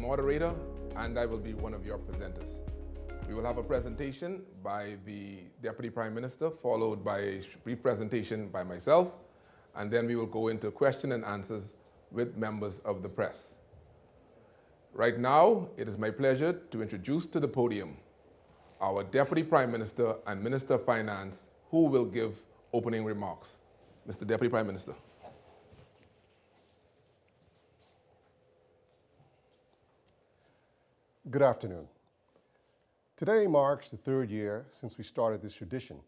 moderator, and I will be one of your presenters. We will have a presentation by the Deputy Prime Minister, followed by a brief presentation by myself, and then we will go into question and answers with members of the press. Right now, it is my pleasure to introduce to the podium our Deputy Prime Minister and Minister of Finance, who will give opening remarks. Mr. Deputy Prime Minister. Good afternoon. Today marks the third year since we started this tradition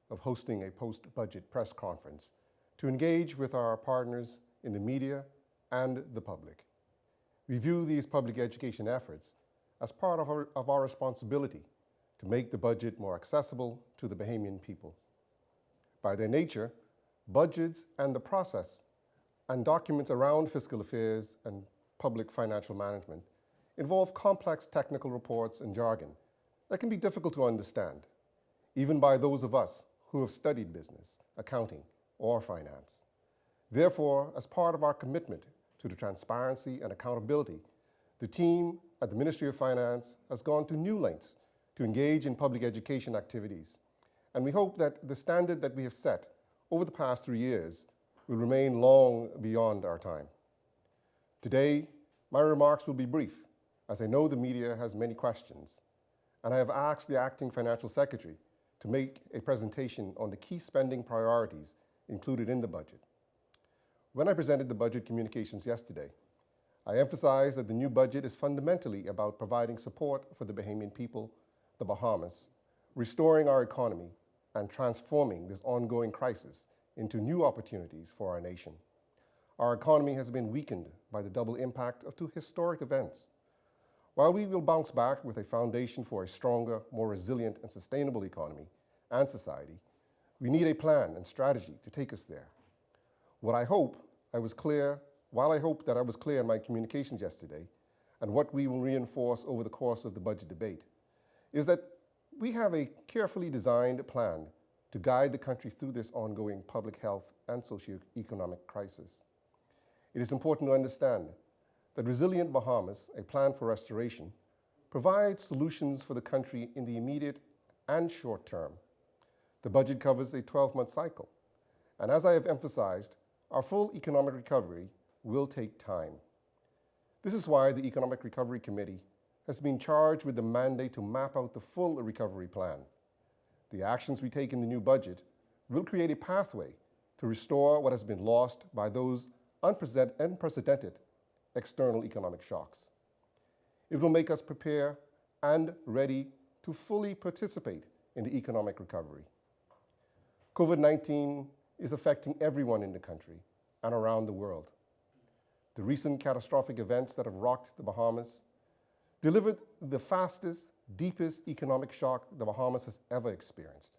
of hosting a post-budget press conference to engage with our partners in the media and the public. We view these public education efforts as part of our responsibility to make the budget more accessible to the Bahamian people. By their nature, budgets and the process and documents around fiscal affairs and public financial management involve complex technical reports and jargon that can be difficult to understand, even by those of us who have studied business, accounting, or finance. Therefore, as part of our commitment to the transparency and accountability, the team at the Ministry of Finance has gone to new lengths to engage in public education activities, and we hope that the standard that we have set over the past 3 years will remain long beyond our time. Today, my remarks will be brief, as I know the media has many questions, and I have asked the Acting Financial Secretary to make a presentation on the key spending priorities included in the budget. When I presented the budget communications yesterday, I emphasized that the new budget is fundamentally about providing support for the Bahamian people, the Bahamas, restoring our economy, and transforming this ongoing crisis into new opportunities for our nation. Our economy has been weakened by the double impact of 2 historic events. While we will bounce back with a foundation for a stronger, more resilient and sustainable economy and society, we need a plan and strategy to take us there. While I hope that I was clear in my communications yesterday, and what we will reinforce over the course of the budget debate, is that we have a carefully designed plan to guide the country through this ongoing public health and socioeconomic crisis. It is important to understand that Resilient Bahamas, a plan for restoration, provides solutions for the country in the immediate and short term. The budget covers a 12-month cycle, and as I have emphasized, our full economic recovery will take time. This is why the Economic Recovery Committee has been charged with the mandate to map out the full recovery plan. The actions we take in the new budget will create a pathway to restore what has been lost by those unprecedented external economic shocks. It will make us prepare and ready to fully participate in the economic recovery. COVID-19 is affecting everyone in the country and around the world. The recent catastrophic events that have rocked the Bahamas delivered the fastest, deepest economic shock the Bahamas has ever experienced.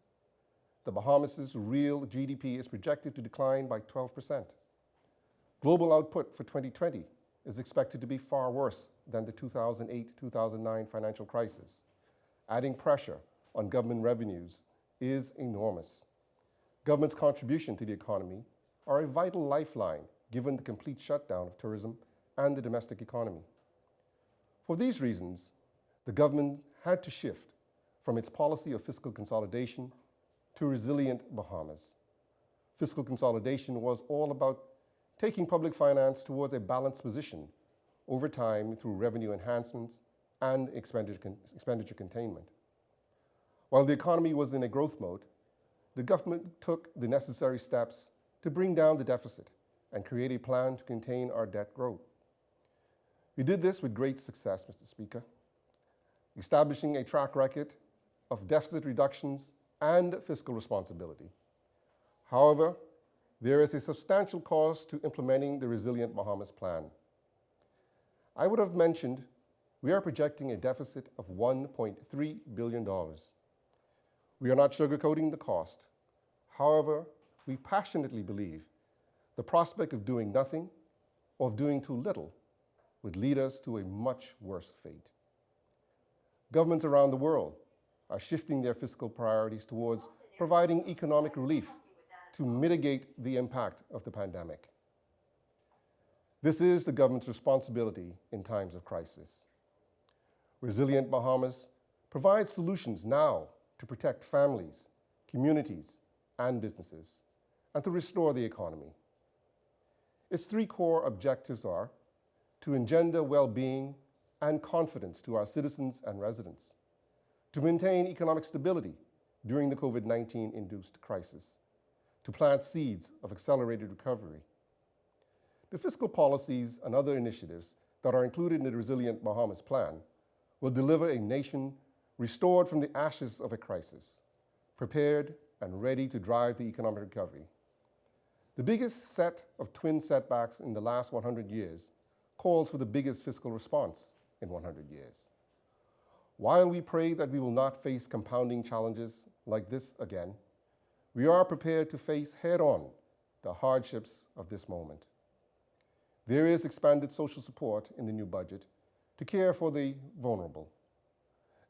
The Bahamas' real GDP is projected to decline by 12%. Global output for 2020 is expected to be far worse than the 2008-2009 financial crisis. Adding pressure on government revenues is enormous. Government's contribution to the economy are a vital lifeline given the complete shutdown of tourism and the domestic economy. For these reasons, the government had to shift from its policy of fiscal consolidation to Resilient Bahamas. Fiscal consolidation was all about taking public finance towards a balanced position over time through revenue enhancements and expenditure containment. While the economy was in a growth mode, the government took the necessary steps to bring down the deficit and create a plan to contain our debt growth. We did this with great success, Mr. Speaker, establishing a track record of deficit reductions and fiscal responsibility. However, there is a substantial cost to implementing the Resilient Bahamas plan. I would have mentioned we are projecting a deficit of $1.3 billion. We are not sugarcoating the cost. However, we passionately believe the prospect of doing nothing or of doing too little would lead us to a much worse fate. Governments around the world are shifting their fiscal priorities towards providing economic relief to mitigate the impact of the pandemic. This is the government's responsibility in times of crisis. Resilient Bahamas provides solutions now to protect families, communities, and businesses, and to restore the economy. Its three core objectives are to engender well-being and confidence to our citizens and residents, to maintain economic stability during the COVID-19 induced crisis, to plant seeds of accelerated recovery. The fiscal policies and other initiatives that are included in the Resilient Bahamas Plan will deliver a nation restored from the ashes of a crisis, prepared and ready to drive the economic recovery. The biggest set of twin setbacks in the last 100 years calls for the biggest fiscal response in 100 years. While we pray that we will not face compounding challenges like this again, we are prepared to face head-on the hardships of this moment. There is expanded social support in the new budget to care for the vulnerable.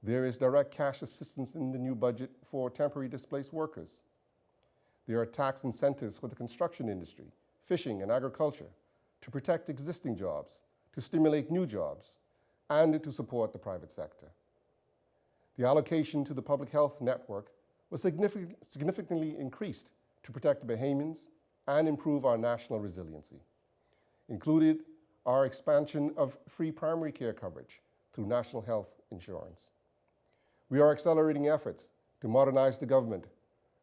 There is direct cash assistance in the new budget for temporary displaced workers. There are tax incentives for the construction industry, fishing, and agriculture to protect existing jobs, to stimulate new jobs, and to support the private sector. The allocation to the public health network was significantly increased to protect Bahamians and improve our national resiliency. Included are expansion of free primary care coverage through national health insurance. We are accelerating efforts to modernize the government,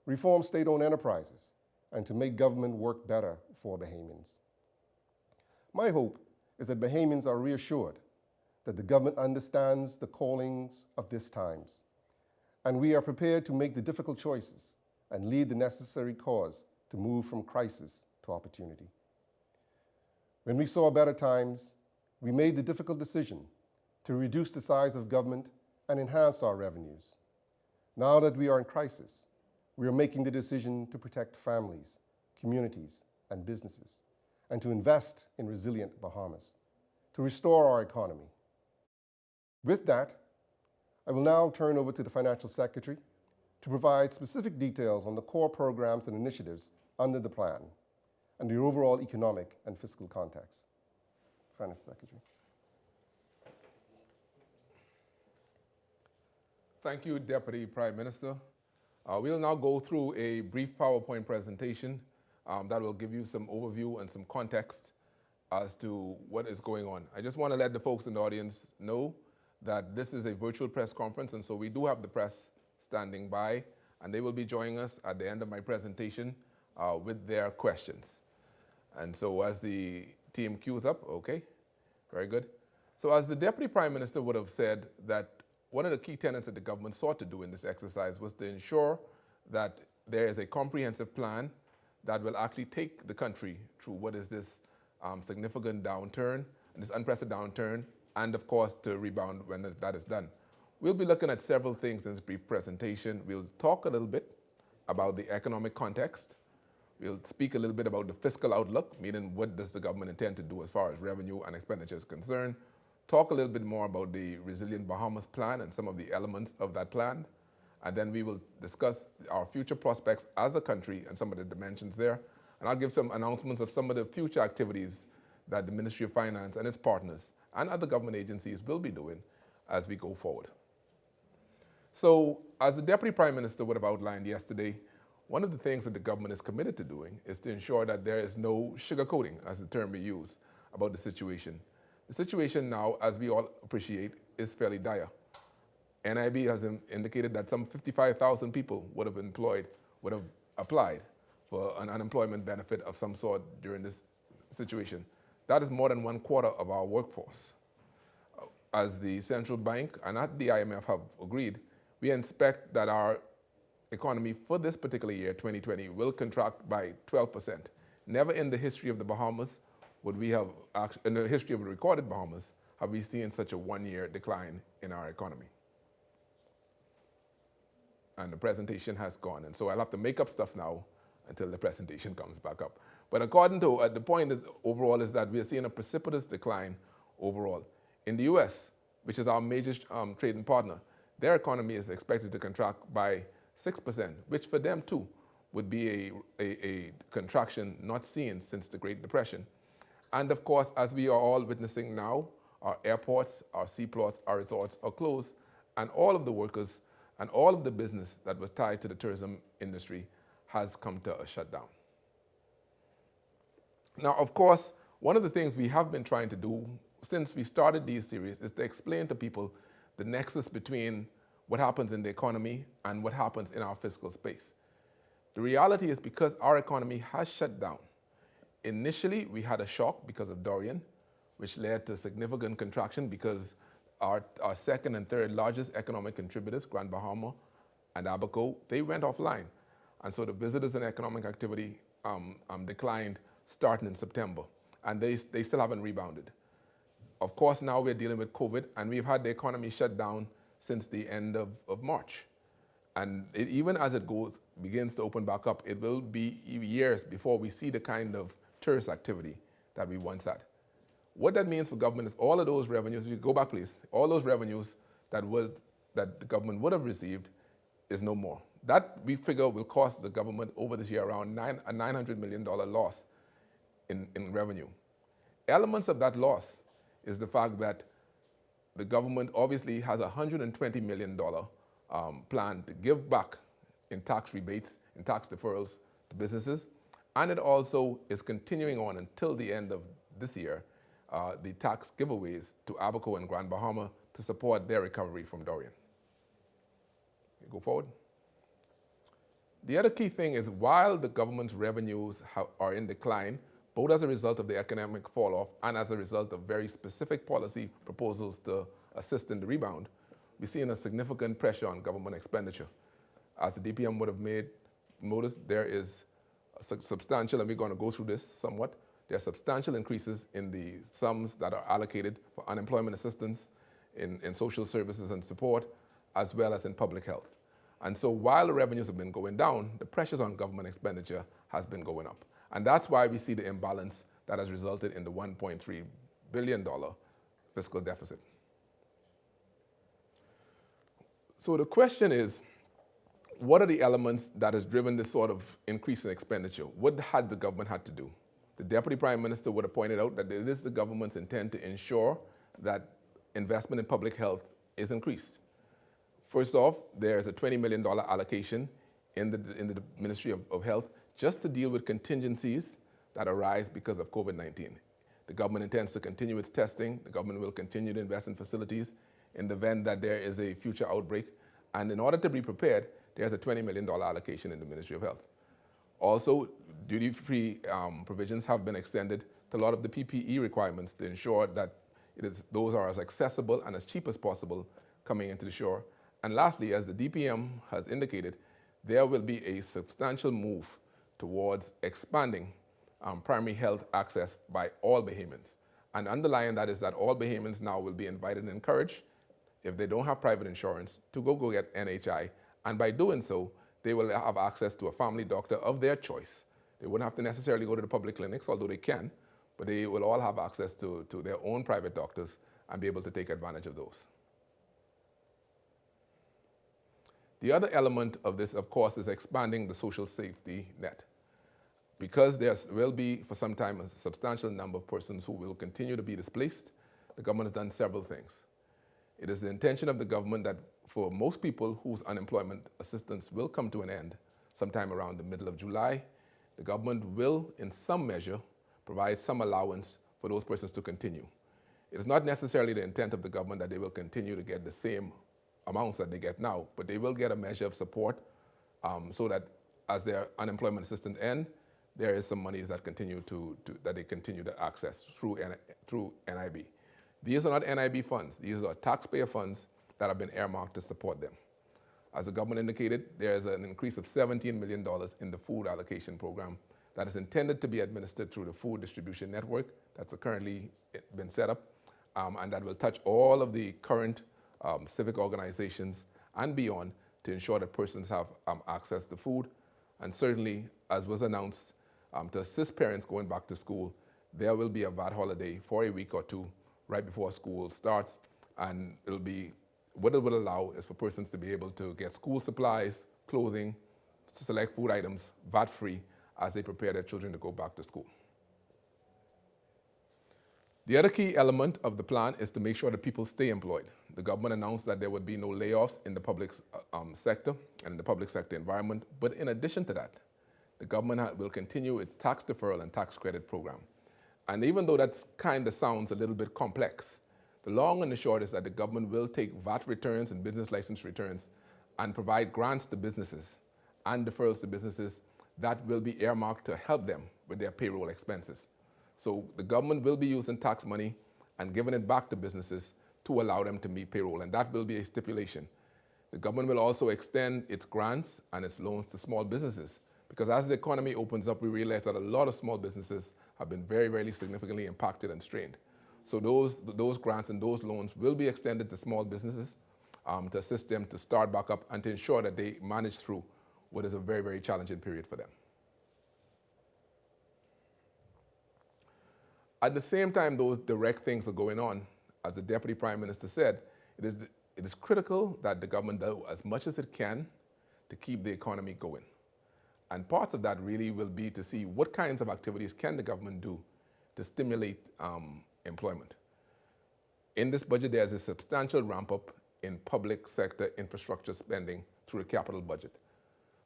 reform state-owned enterprises, and to make government work better for Bahamians. My hope is that Bahamians are reassured that the government understands the callings of these times, and we are prepared to make the difficult choices and lead the necessary cause to move from crisis to opportunity. When we saw better times, we made the difficult decision to reduce the size of government and enhance our revenues. Now that we are in crisis, we are making the decision to protect families, communities, and businesses, and to invest in Resilient Bahamas, to restore our economy. With that, I will now turn over to the Financial Secretary to provide specific details on the core programs and initiatives under the plan and the overall economic and fiscal context. Financial Secretary. Thank you, Deputy Prime Minister. We'll now go through a brief PowerPoint presentation that will give you some overview and some context as to what is going on. I just want to let the folks in the audience know that this is a virtual press conference, and so we do have the press standing by, and they will be joining us at the end of my presentation with their questions. And so as the team queues up, okay, very good. So as the Deputy Prime Minister would have said, that one of the key tenets that the government sought to do in this exercise was to ensure that there is a comprehensive plan that will actually take the country through what is this significant downturn, this unprecedented downturn, and of course to rebound when that is done. We'll be looking at several things in this brief presentation. We'll talk a little bit about the economic context. We'll speak a little bit about the fiscal outlook, meaning what does the government intend to do as far as revenue and expenditure is concerned. Talk a little bit more about the Resilient Bahamas Plan and some of the elements of that plan. And then we will discuss our future prospects as a country and some of the dimensions there. And I'll give some announcements of some of the future activities that the Ministry of Finance and its partners and other government agencies will be doing as we go forward. So, as the Deputy Prime Minister would have outlined yesterday, one of the things that the government is committed to doing is to ensure that there is no sugarcoating, as the term we use, about the situation. The situation now, as we all appreciate, is fairly dire. NIB has indicated that some 55,000 people would have applied for an unemployment benefit of some sort during this situation. That is more than 1/4 of our workforce. As the central bank and the IMF have agreed, we expect that our economy for this particular year, 2020, will contract by 12%. Never in the history of the Bahamas would we have, in the history of the recorded Bahamas, have we seen such a 1-year decline in our economy. And the presentation has gone, and so I'll have to make up stuff now until the presentation comes back up. But according to, the point is, overall is that we are seeing a precipitous decline overall. In the US, which is our major trading partner, their economy is expected to contract by 6%, which for them too would be a contraction not seen since the Great Depression. And of course, as we are all witnessing now, our airports, our seaports, our resorts are closed, and all of the workers and all of the business that was tied to the tourism industry has come to a shutdown. Now, of course, one of the things we have been trying to do since we started these series is to explain to people the nexus between what happens in the economy and what happens in our fiscal space. The reality is because our economy has shut down. Initially, we had a shock because of Dorian, which led to significant contraction because our second and third largest economic contributors, Grand Bahama and Abaco, they went offline. And so the visitors and economic activity declined starting in September, and they still haven't rebounded. Of course, now we're dealing with COVID, and we've had the economy shut down since the end of March. And even as it begins to open back up, it will be years before we see the kind of tourist activity that we once had. What that means for government is all of those revenues, you go back please, all those revenues that the government would have received is no more. That we figure will cost the government over this year around a $900 million loss in revenue. Elements of that loss is the fact that the government obviously has a $120 million plan to give back in tax rebates, in tax deferrals to businesses, and it also is continuing on until the end of this year, the tax giveaways to Abaco and Grand Bahama to support their recovery from Dorian. You go forward. The other key thing is while the government's revenues are in decline, both as a result of the economic fall-off and as a result of very specific policy proposals to assist in the rebound, we're seeing a significant pressure on government expenditure. As the DPM would have noticed, there is a substantial, and we're going to go through this somewhat, there are substantial increases in the sums that are allocated for unemployment assistance, in social services and support, as well as in public health. And so while the revenues have been going down, the pressures on government expenditure has been going up. And that's why we see the imbalance that has resulted in the $1.3 billion fiscal deficit. So the question is, what are the elements that has driven this sort of increase in expenditure? What had the government had to do? The Deputy Prime Minister would have pointed out that it is the government's intent to ensure that investment in public health is increased. First off, there's a $20 million allocation in the Ministry of Health just to deal with contingencies that arise because of COVID-19. The government intends to continue its testing. The government will continue to invest in facilities in the event that there is a future outbreak. And in order to be prepared, there's a $20 million allocation in the Ministry of Health. Also, duty-free provisions have been extended to a lot of the PPE requirements to ensure that those are as accessible and as cheap as possible coming into the shore. And lastly, as the DPM has indicated, there will be a substantial move towards expanding primary health access by all Bahamians. And underlying that is that all Bahamians now will be invited and encouraged, if they don't have private insurance, to go get NHI. And by doing so, they will have access to a family doctor of their choice. They wouldn't have to necessarily go to the public clinics, although they can, but they will all have access to their own private doctors and be able to take advantage of those. The other element of this, of course, is expanding the social safety net. Because there will be, for some time, a substantial number of persons who will continue to be displaced, the government has done several things. It is the intention of the government that for most people whose unemployment assistance will come to an end sometime around the middle of July, the government will, in some measure, provide some allowance for those persons to continue. It is not necessarily the intent of the government that they will continue to get the same amounts that they get now, but they will get a measure of support so that as their unemployment assistance end, there is some monies that they continue to access through NIB. These are not NIB funds. These are taxpayer funds that have been earmarked to support them. As the government indicated, there is an increase of $17 million in the food allocation program that is intended to be administered through the food distribution network that's currently been set up, and that will touch all of the current civic organizations and beyond to ensure that persons have access to food. And certainly, as was announced, to assist parents going back to school, there will be a VAT holiday for a week or two right before school starts, and what it will allow is for persons to be able to get school supplies, clothing, select food items, VAT-free, as they prepare their children to go back to school. The other key element of the plan is to make sure that people stay employed. The government announced that there would be no layoffs in the public sector and the public sector environment. But in addition to that, the government will continue its tax deferral and tax credit program. And even though that kind of sounds a little bit complex, the long and the short is that the government will take VAT returns and business license returns and provide grants to businesses and deferrals to businesses that will be earmarked to help them with their payroll expenses. So the government will be using tax money and giving it back to businesses to allow them to meet payroll, and that will be a stipulation. The government will also extend its grants and its loans to small businesses, because as the economy opens up, we realize that a lot of small businesses have been very, very significantly impacted and strained. So those grants and those loans will be extended to small businesses to assist them to start back up and to ensure that they manage through what is a very, very challenging period for them. At the same time, those direct things are going on. As the Deputy Prime Minister said, it is critical that the government does as much as it can to keep the economy going. And part of that really will be to see what kinds of activities can the government do to stimulate employment. In this budget, there's a substantial ramp up in public sector infrastructure spending through the capital budget.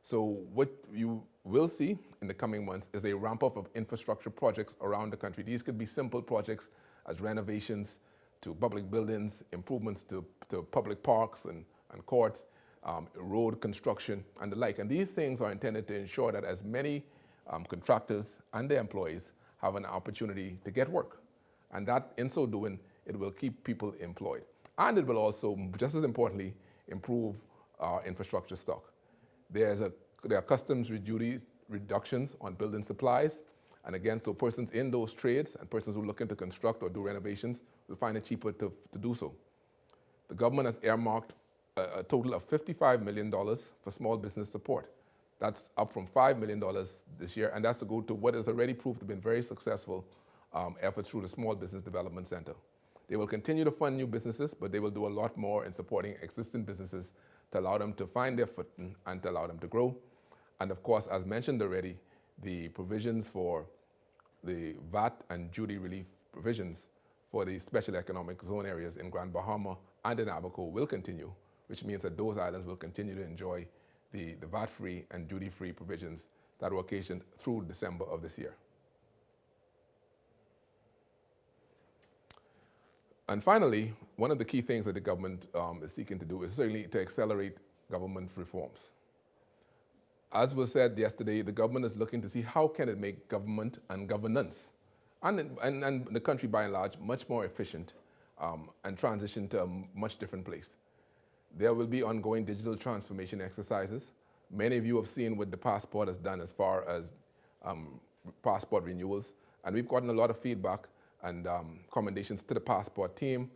So what you will see in the coming months is a ramp up of infrastructure projects around the country. These could be simple projects as renovations to public buildings, improvements to public parks and courts, road construction and the like. And these things are intended to ensure that as many contractors and their employees have an opportunity to get work. And that, in so doing, it will keep people employed. And it will also, just as importantly, improve our infrastructure stock. There are customs duty reductions on building supplies. And again, so persons in those trades and persons who are looking to construct or do renovations will find it cheaper to do so. The government has earmarked a total of $55 million for small business support. That's up from $5 million this year, and that's to go to what has already proved to have been very successful efforts through the Small Business Development Center. They will continue to fund new businesses, but they will do a lot more in supporting existing businesses to allow them to find their footing and to allow them to grow. And of course, as mentioned already, the provisions for the VAT and duty relief provisions for the special economic zone areas in Grand Bahama and in Abaco will continue, which means that those islands will continue to enjoy the VAT-free and duty-free provisions that were occasioned through December of this year. And finally, one of the key things that the government is seeking to do is certainly to accelerate government reforms. As was said yesterday, the government is looking to see how can it make government and governance and the country by and large much more efficient and transition to a much different place. There will be ongoing digital transformation exercises. Many of you have seen what the passport has done as far as passport renewals, and we've gotten a lot of feedback and commendations to the passport team.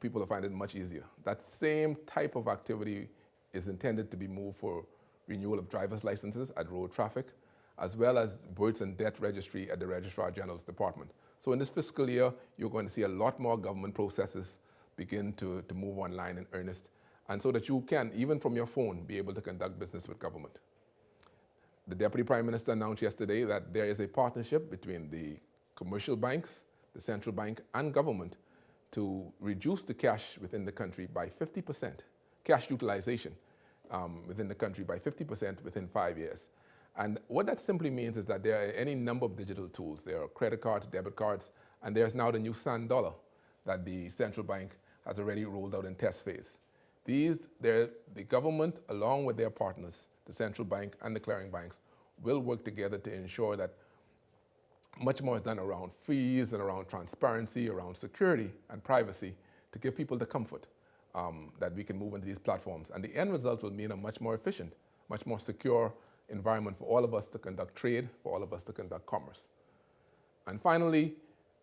People find it much easier. That same type of activity is intended to be moved for renewal of driver's licenses at road traffic, as well as births and death registry at the Registrar General's Department. So in this fiscal year, you're going to see a lot more government processes begin to move online in earnest, and so that you can, even from your phone, be able to conduct business with government. The Deputy Prime Minister announced yesterday that there is a partnership between the commercial banks, the central bank, and government to reduce the cash within the country by 50%, cash utilization within the country by 50% within 5 years. And what that simply means is that there are any number of digital tools. There are credit cards, debit cards, and there's now the new Sand Dollar that the central bank has already rolled out in test phase. The government, along with their partners, the central bank and the clearing banks, will work together to ensure that much more is done around fees and around transparency, around security and privacy to give people the comfort that we can move into these platforms. And the end result will mean a much more efficient, much more secure environment for all of us to conduct trade, for all of us to conduct commerce. And finally,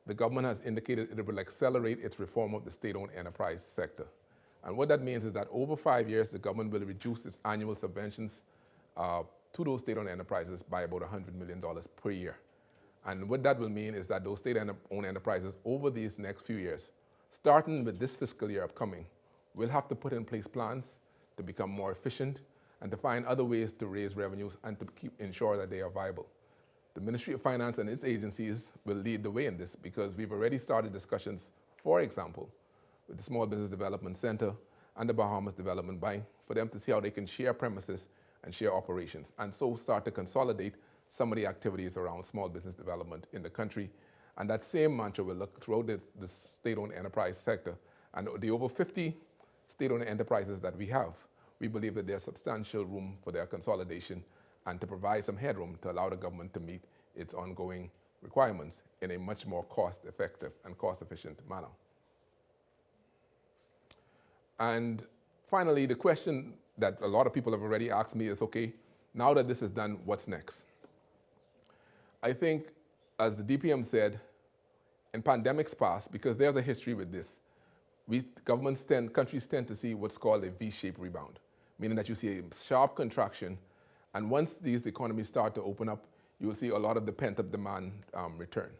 the government has indicated it will accelerate its reform of the state-owned enterprise sector. And what that means is that over 5 years, the government will reduce its annual subventions to those state-owned enterprises by about $100 million per year. And what that will mean is that those state-owned enterprises over these next few years, starting with this fiscal year upcoming, will have to put in place plans to become more efficient and to find other ways to raise revenues and to ensure that they are viable. The Ministry of Finance and its agencies will lead the way in this because we've already started discussions, for example, with the Small Business Development Center and the Bahamas Development Bank for them to see how they can share premises and share operations, and so start to consolidate some of the activities around small business development in the country. And that same mantra will look throughout the state-owned enterprise sector. And the over 50 state-owned enterprises that we have, we believe that there's substantial room for their consolidation and to provide some headroom to allow the government to meet its ongoing requirements in a much more cost-effective and cost-efficient manner. And finally, the question that a lot of people have already asked me is, okay, now that this is done, what's next? I think, as the DPM said, in pandemics past, because there's a history with this, countries tend to see what's called a V-shaped rebound, meaning that you see a sharp contraction, and once these economies start to open up, you will see a lot of the pent-up demand return.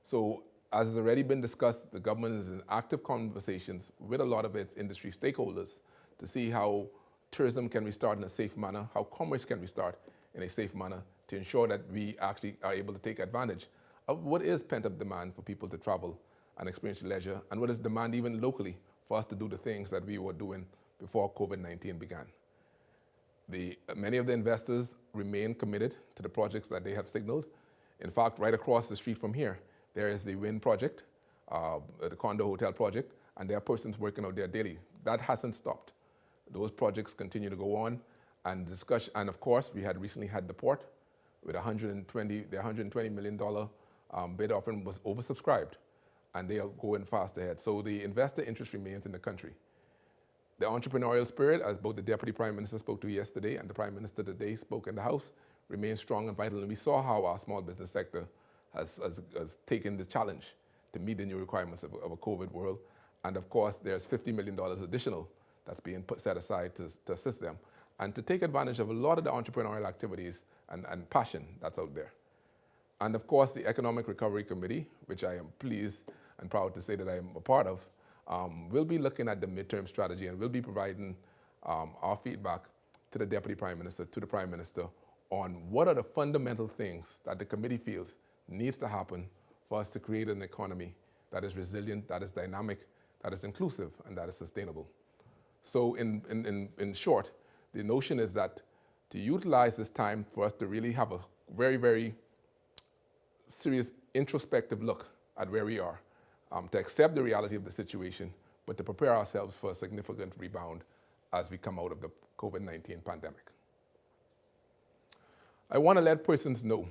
So, as has already been discussed, the government is in active conversations with a lot of its industry stakeholders to see how tourism can restart in a safe manner, how commerce can restart in a safe manner, to ensure that we actually are able to take advantage of what is pent-up demand for people to travel and experience leisure, and what is demand even locally for us to do the things that we were doing before COVID-19 began. Many of the investors remain committed to the projects that they have signaled. In fact, right across the street from here, there is the Wynn project, the condo hotel project, and there are persons working out there daily. That hasn't stopped. Those projects continue to go on, and discussion. And of course, we had recently had the port with the $120 million bid offering was oversubscribed, and they are going fast ahead. So the investor interest remains in the country. The entrepreneurial spirit, as both the Deputy Prime Minister spoke to yesterday and the Prime Minister today spoke in the House, remains strong and vital. And we saw how our small business sector has taken the challenge to meet the new requirements of a COVID world. And of course, there's $50 million additional that's being set aside to assist them and to take advantage of a lot of the entrepreneurial activities and passion that's out there. And of course, the Economic Recovery Committee, which I am pleased and proud to say that I am a part of, will be looking at the midterm strategy and will be providing our feedback to the Deputy Prime Minister, to the Prime Minister, on what are the fundamental things that the committee feels needs to happen for us to create an economy that is resilient, that is dynamic, that is inclusive, and that is sustainable. So in short, the notion is that to utilize this time for us to really have a very, very serious introspective look at where we are, to accept the reality of the situation, but to prepare ourselves for a significant rebound as we come out of the COVID-19 pandemic. I want to let persons know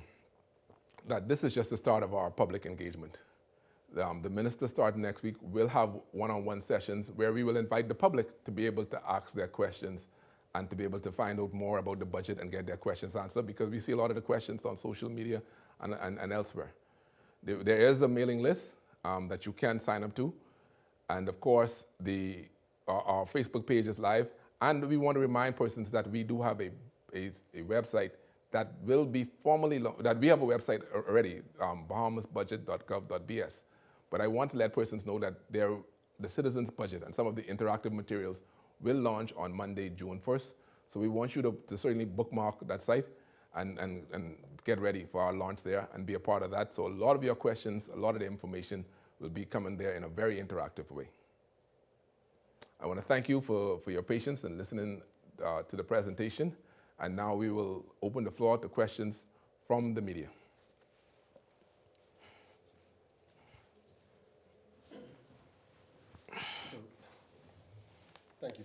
that this is just the start of our public engagement. The minister starting next week will have one-on-one sessions where we will invite the public to be able to ask their questions and to be able to find out more about the budget and get their questions answered, because we see a lot of the questions on social media and elsewhere. There is a mailing list that you can sign up to, and of course our Facebook page is live, and we want to remind persons that we do have a website that will be formally that we have a website already, bahamasbudget.gov.bs. But I want to let persons know that the citizens' budget and some of the interactive materials will launch on Monday, June 1st. So we want you to certainly bookmark that site and get ready for our launch there and be a part of that. So a lot of your questions, a lot of the information will be coming there in a very interactive way. I want to thank you for your patience and listening to the presentation. And now we will open the floor to questions from the media. Thank you,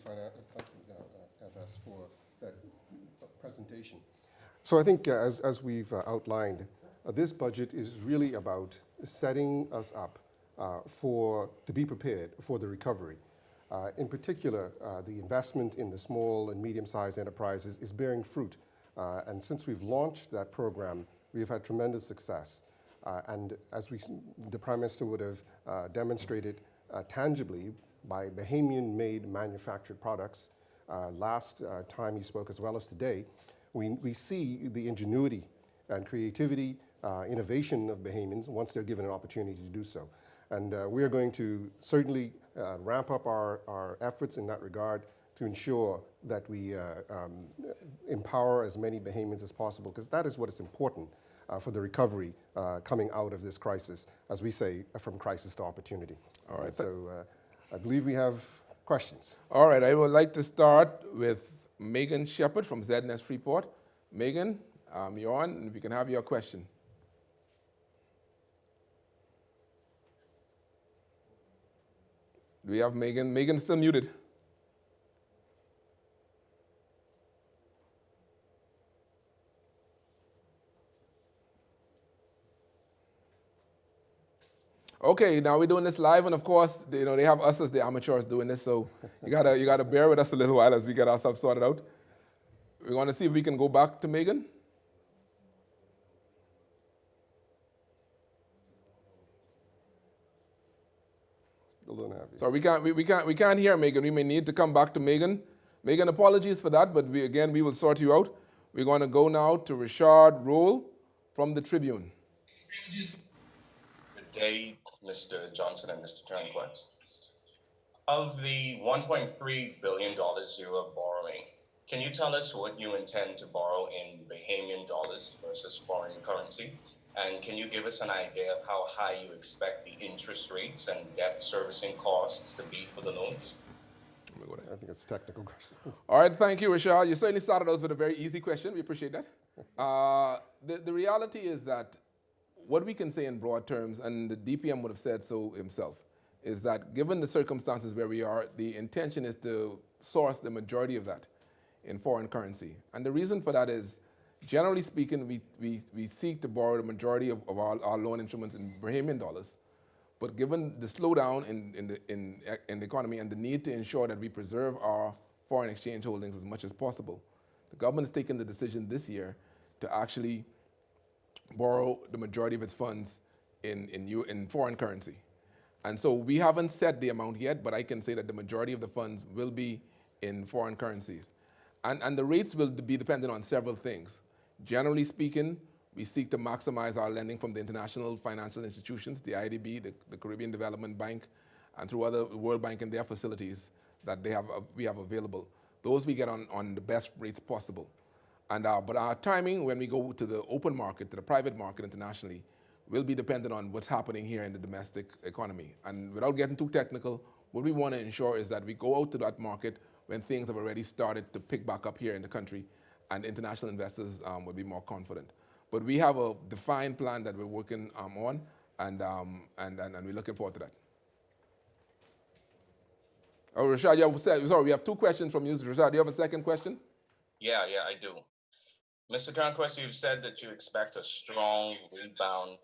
FS, for that presentation. So I think as we've outlined, this budget is really about setting us up to be prepared for the recovery. In particular, the investment in the small and medium-sized enterprises is bearing fruit. And since we've launched that program, we've had tremendous success. And as the Prime Minister would have demonstrated tangibly by Bahamian-made manufactured products last time he spoke as well as today, we see the ingenuity and creativity, innovation of Bahamians once they're given an opportunity to do so. And we are going to certainly ramp up our efforts in that regard to ensure that we empower as many Bahamians as possible, because that is what is important. for the recovery coming out of this crisis, as we say, from crisis to opportunity. All right. I believe we have questions. All right, I would like to start with Megan Shepard from ZNS Freeport. Megan, you're on, and if you can have your question. Do we have Megan? Megan's still muted. Okay, now we're doing this live, and of course, they have us as the amateurs doing this, so you gotta bear with us a little while as we get ourselves sorted out. We're going to see if we can go back to Megan. Still don't have you. Sorry, we can't hear Megan. We may need to come back to Megan. Megan, apologies for that, but we will sort you out. We're going to go now to Richard Roll from the Tribune. Good day, Mr. Johnson and Mr. Turnquest. Of the $1.3 billion you are borrowing, can you tell us what you intend to borrow in Bahamian dollars versus foreign currency? And can you give us an idea of how high you expect the interest rates and debt servicing costs to be for the loans? I think it's a technical question. All right, thank you, Richard. You certainly started us with a very easy question. We appreciate that. The reality is that what we can say in broad terms, and the DPM would have said so himself, is that given the circumstances where we are, the intention is to source the majority of that in foreign currency. And the reason for that is, generally speaking, we seek to borrow the majority of our loan instruments in Bahamian dollars. But given the slowdown in the economy and the need to ensure that we preserve our foreign exchange holdings as much as possible, the government has taken the decision this year to actually borrow the majority of its funds in foreign currency. And so we haven't set the amount yet, but I can say that the majority of the funds will be in foreign currencies. And the rates will be dependent on several things. Generally speaking, we seek to maximize our lending from the international financial institutions, the IDB, the Caribbean Development Bank, and through other World Bank and their facilities that we have available. Those we get on the best rates possible. But our timing when we go to the open market, to the private market internationally, will be dependent on what's happening here in the domestic economy. And without getting too technical, what we want to ensure is that we go out to that market when things have already started to pick back up here in the country, and international investors will be more confident. But we have a defined plan that we're working on, and we're looking forward to that. Oh, Rashad, sorry, we have two questions from you. Rashad, do you have a second question? Yeah, I do. Mr. Turnquest, you've said that you expect a strong rebound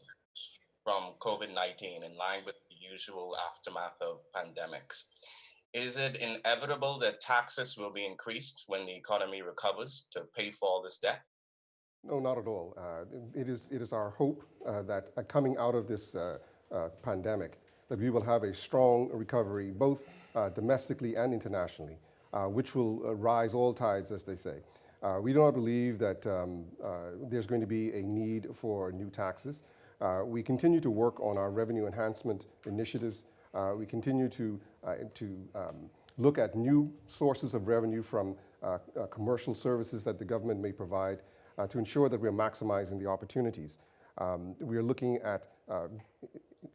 from COVID-19 in line with the usual aftermath of pandemics. Is it inevitable that taxes will be increased when the economy recovers to pay for all this debt? No, not at all. It is our hope that coming out of this pandemic, that we will have a strong recovery, both domestically and internationally, which will rise all tides, as they say. We do not believe that there's going to be a need for new taxes. We continue to work on our revenue enhancement initiatives. We continue to look at new sources of revenue from commercial services that the government may provide to ensure that we're maximizing the opportunities. We are looking at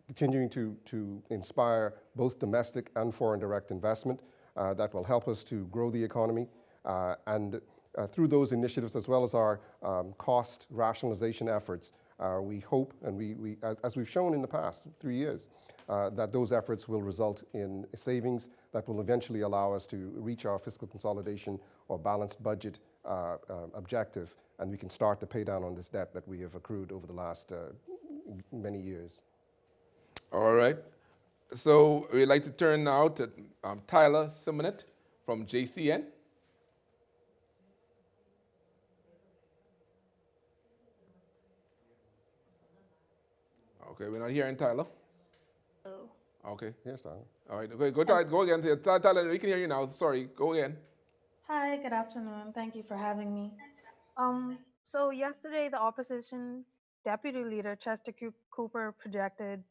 continuing to inspire both domestic and foreign direct investment that will help us to grow the economy. And through those initiatives, as well as our cost rationalization efforts, we hope, and as we've shown in the past 3 years, that those efforts will result in savings that will eventually allow us to reach our fiscal consolidation or balanced budget objective, and we can start to pay down on this debt that we have accrued over the last many years. All right. So we'd like to turn now to Tyler Simonet from JCN. Okay, we're not hearing Tyler. Hello. Okay. Yes, Tyler. All right. Okay, go again. Tyler, we can hear you now. Sorry. Go again. Hi, good afternoon. Thank you for having me. So yesterday, the opposition deputy leader, Chester Cooper, projected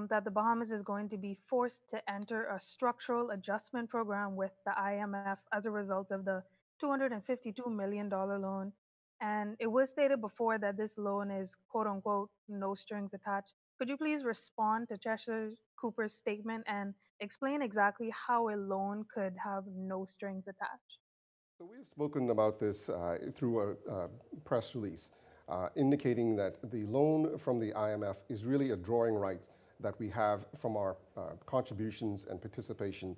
that the Bahamas is going to be forced to enter a structural adjustment program with the IMF as a result of the $252 million loan And it was stated before that this loan is quote unquote no strings attached. Could you please respond to Cheshire Cooper's statement and explain exactly how a loan could have no strings attached? So we've spoken about this through a press release, indicating that the loan from the IMF is really a drawing right that we have from our contributions and participation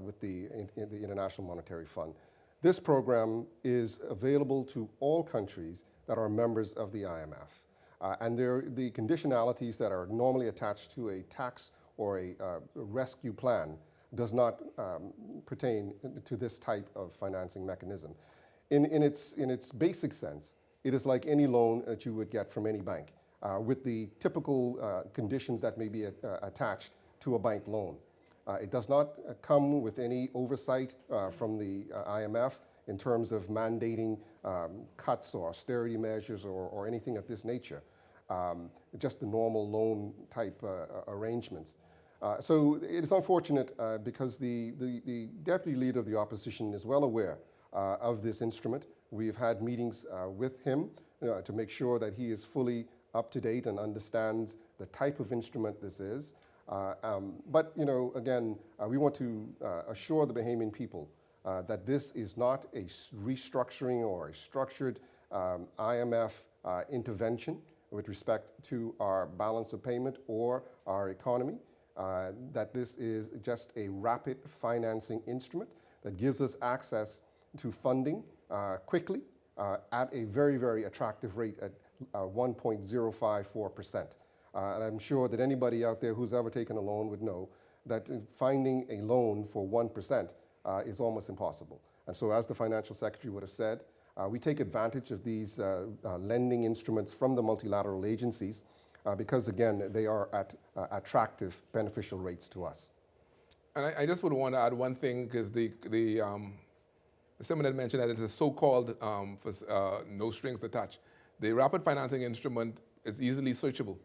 with in the International Monetary Fund. This program is available to all countries that are members of the IMF. And the conditionalities that are normally attached to a tax or a rescue plan does not pertain to this type of financing mechanism. In its basic sense, it is like any loan that you would get from any bank, with the typical conditions that may be attached to a bank loan. It does not come with any oversight from the IMF in terms of mandating cuts or austerity measures or anything of this nature. Just the normal loan type arrangements. So it is unfortunate because the deputy leader of the opposition is well aware of this instrument. We've had meetings with him to make sure that he is fully up to date and understands the type of instrument this is. But again, we want to assure the Bahamian people that this is not a restructuring or a structured IMF intervention with respect to our balance of payment or our economy. That this is just a rapid financing instrument that gives us access to funding quickly at a very, very attractive rate at 1.054%. And I'm sure that anybody out there who's ever taken a loan would know that finding a loan for 1% is almost impossible. And so as the financial secretary would have said, we take advantage of these lending instruments from the multilateral agencies because, again, they are at attractive, beneficial rates to us. And I just would want to add one thing, because someone had mentioned that it's a so-called no strings attached. The rapid financing instrument is easily searchable.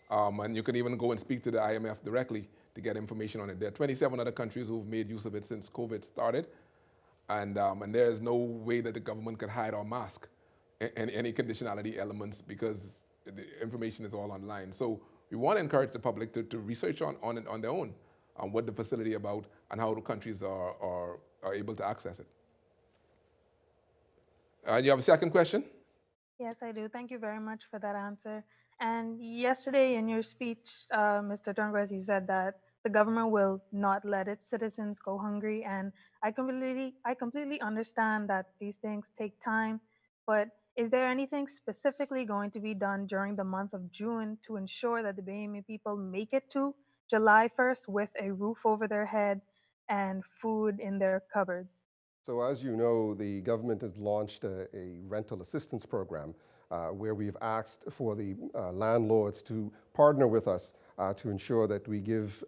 And you can even go and speak to the IMF directly to get information on it. There are 27 other countries who've made use of it since COVID started. And there is no way that the government can hide or mask any conditionality elements, because the information is all online. So we want to encourage the public to research on their own on what the facility about and how the countries are able to access it. You have a second question? Yes, I do. Thank you very much for that answer. And yesterday in your speech, Mr. Turnquest, you said that the government will not let its citizens go hungry. And I completely understand that these things take time. But is there anything specifically going to be done during the month of June to ensure that the Bahamian people make it to July 1st with a roof over their head and food in their cupboards? So as you know, the government has launched a rental assistance program where we've asked for the landlords to partner with us to ensure that we give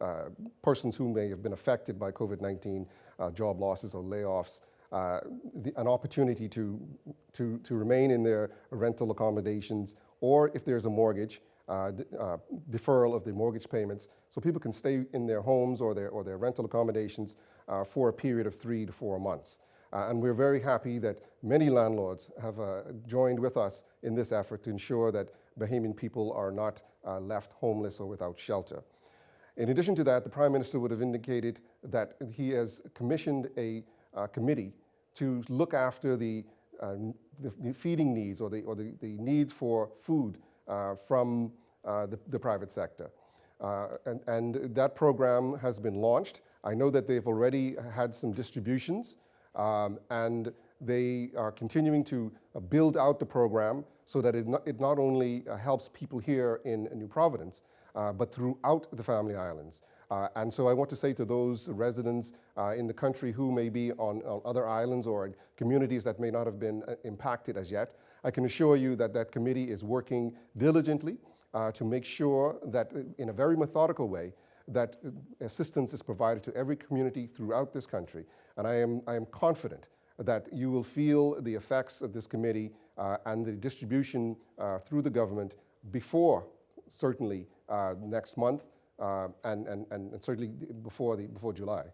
persons who may have been affected by COVID-19 job losses or layoffs an opportunity to remain in their rental accommodations, or if there's a mortgage, deferral of the mortgage payments, so people can stay in their homes or their rental accommodations for a period of 3 to 4 months. And we're very happy that many landlords have joined with us in this effort to ensure that Bahamian people are not left homeless or without shelter. In addition to that, the Prime Minister would have indicated that he has commissioned a committee to look after the feeding needs or the needs for food from the private sector. And that program has been launched. I know that they've already had some distributions, and they are continuing to build out the program so that it not only helps people here in New Providence, but throughout the Family Islands. And so I want to say to those residents in the country who may be on other islands or communities that may not have been impacted as yet, I can assure you that that committee is working diligently to make sure that in a very methodical way that assistance is provided to every community throughout this country. And I am confident that you will feel the effects of this committee and the distribution through the government before, certainly, next month, and certainly before July.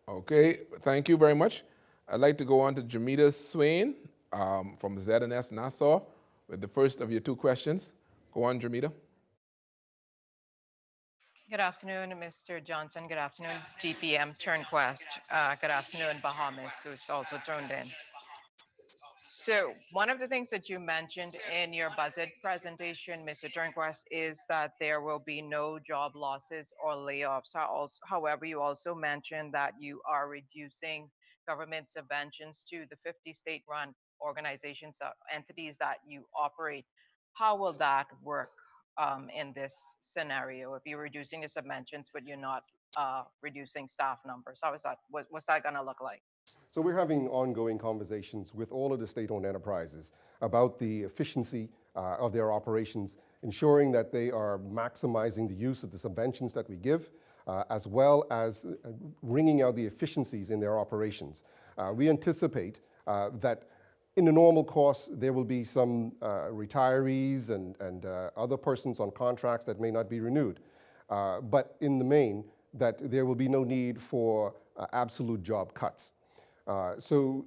Okay, thank you very much. I'd like to go on to Jamita Swain. from ZNS Nassau with the first of your two questions. Go on, Jamita. Good afternoon, Mr. Johnson. Good afternoon, GPM Turnquest. Good afternoon, Bahamas, who's also tuned in. So one of the things that you mentioned in your budget presentation, Mr. Turnquest, is that there will be no job losses or layoffs. However, you also mentioned that you are reducing government subventions to the 50 state-run organizations, entities that you operate. How will that work in this scenario? If you're reducing the subventions, but you're not reducing staff numbers, how is that? What's that going to look like? So we're having ongoing conversations with all of the state-owned enterprises about the efficiency of their operations, ensuring that they are maximizing the use of the subventions that we give, as well as wringing out the efficiencies in their operations. We anticipate that in the normal course, there will be some retirees and other persons on contracts that may not be renewed. But in the main, that there will be no need for absolute job cuts. So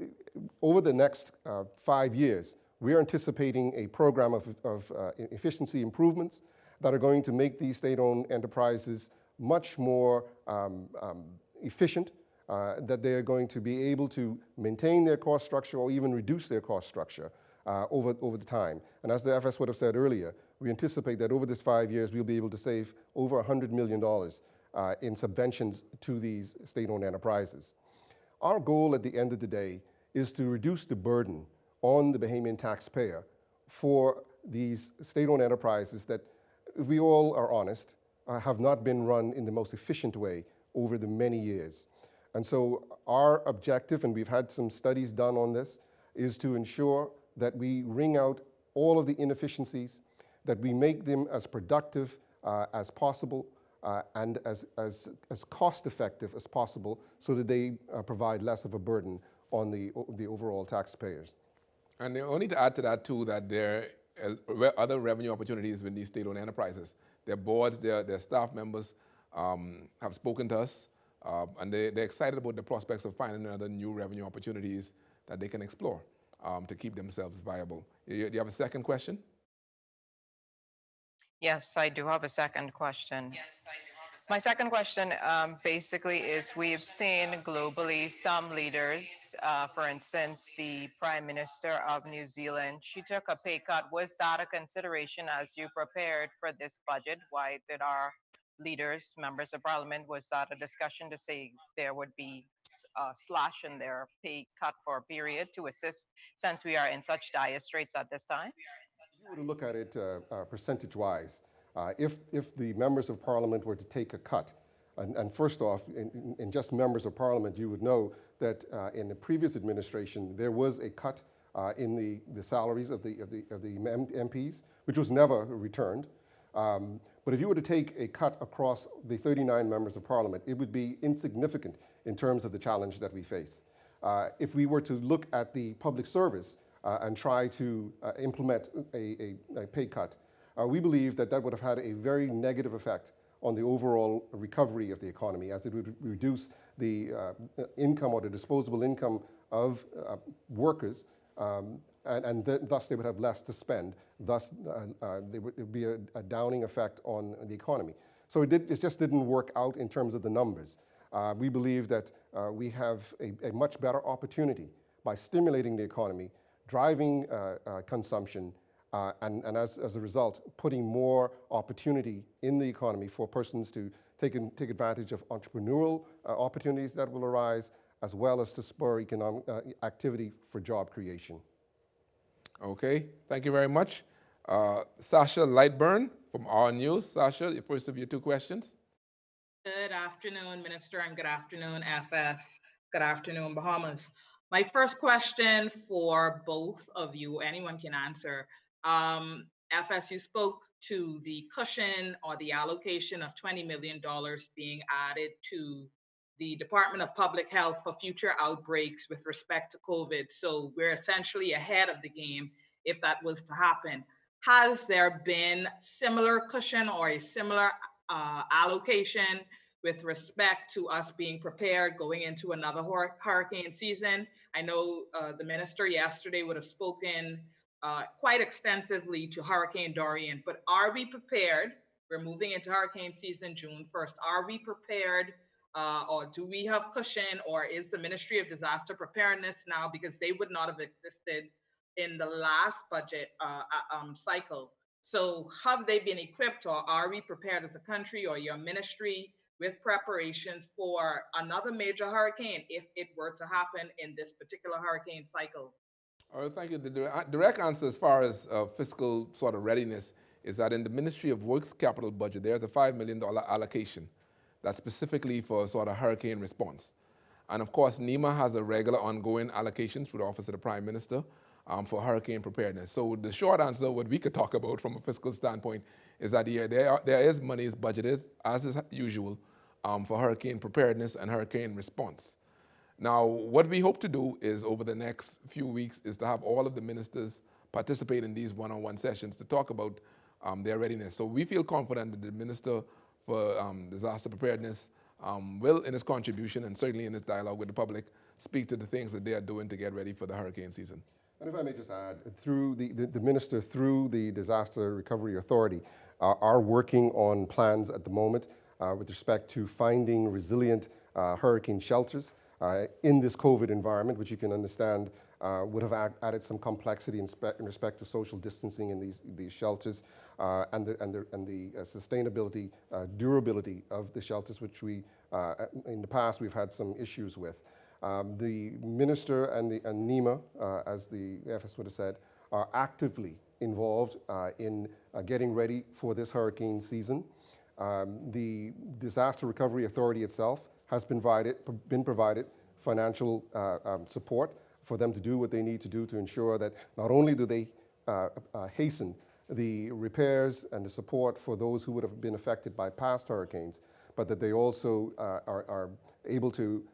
over the next 5 years, we're anticipating a program of efficiency improvements that are going to make these state-owned enterprises much more efficient, that they are going to be able to maintain their cost structure or even reduce their cost structure over the time. And as the FS would have said earlier, we anticipate that over this 5 years, we'll be able to save over $100 million in subventions to these state-owned enterprises. Our goal at the end of the day is to reduce the burden on the Bahamian taxpayer for these state-owned enterprises that, if we all are honest, have not been run in the most efficient way over the many years. And so our objective, and we've had some studies done on this, is to ensure that we wring out all of the inefficiencies, that we make them as productive as possible, and as cost-effective as possible, so that they provide less of a burden on the overall taxpayers. And only to add to that too, that there are other revenue opportunities with these state-owned enterprises. Their boards, their staff members have spoken to us, and they're excited about the prospects of finding other new revenue opportunities that they can explore to keep themselves viable. Do you have a second question? Yes, I do have a second question. My second question basically is, we've seen globally some leaders, for instance, the Prime Minister of New Zealand, she took a pay cut. Was that a consideration as you prepared for this budget? Why did our leaders, members of parliament, was that a discussion to say there would be a slash in their pay cut for a period to assist, since we are in such dire straits at this time? If you were to look at it percentage-wise, if the members of parliament were to take a cut, and first off, in just members of parliament, you would know that in the previous administration, there was a cut in the salaries of the MPs, which was never returned. But if you were to take a cut across the 39 members of parliament, it would be insignificant in terms of the challenge that we face. If we were to look at the public service and try to implement a pay cut, we believe that would have had a very negative effect on the overall recovery of the economy, as it would reduce the income or the disposable income of workers, and thus they would have less to spend. Thus, there would be a downing effect on the economy. So it just didn't work out in terms of the numbers. We believe that we have a much better opportunity by stimulating the economy, driving consumption, and as a result, putting more opportunity in the economy for persons to take advantage of entrepreneurial opportunities that will arise, as well as to spur economic activity for job creation. Okay, thank you very much. Sasha Lightburn from Our News. Sasha, the first of your two questions. Good afternoon, Minister, and good afternoon, FS. Good afternoon, Bahamas. My first question for both of you, anyone can answer. FS, you spoke to the cushion or the allocation of $20 million being added to the Department of Public Health for future outbreaks with respect to COVID. So we're essentially ahead of the game if that was to happen. Has there been similar cushion or a similar allocation with respect to us being prepared going into another hurricane season. I know the minister yesterday would have spoken quite extensively to Hurricane Dorian, but are we prepared? We're moving into hurricane season June 1st. Are we prepared, or do we have cushion, or is the Ministry of Disaster Preparedness now, because they would not have existed in the last budget cycle? So have they been equipped, or are we prepared as a country or your ministry with preparations for another major hurricane if it were to happen in this particular hurricane cycle? All right, thank you. The direct answer as far as fiscal sort of readiness is that in the Ministry of Works capital budget, there's a $5 million allocation that's specifically for sort of hurricane response. And of course, NEMA has a regular ongoing allocation through the Office of the Prime Minister for hurricane preparedness. So the short answer, what we could talk about from a fiscal standpoint, is that there is monies budgeted, as is usual, for hurricane preparedness and hurricane response. Now, what we hope to do is over the next few weeks is to have all of the ministers participate in these one-on-one sessions to talk about their readiness. So we feel confident that the Minister for Disaster Preparedness will, in his contribution and certainly in his dialogue with the public, speak to the things that they are doing to get ready for the hurricane season. And if I may just add, through the minister, through the Disaster Recovery Authority, are working on plans at the moment with respect to finding resilient hurricane shelters in this COVID environment, which you can understand would have added some complexity in respect to social distancing in these shelters and the sustainability, durability of the shelters, which we in the past we've had some issues with. The minister and NEMA, as the FS would have said, are actively involved in getting ready for this hurricane season. The Disaster Recovery Authority itself has been provided financial support for them to do what they need to do to ensure that not only do they hasten the repairs and the support for those who would have been affected by past hurricanes, but that they also are able to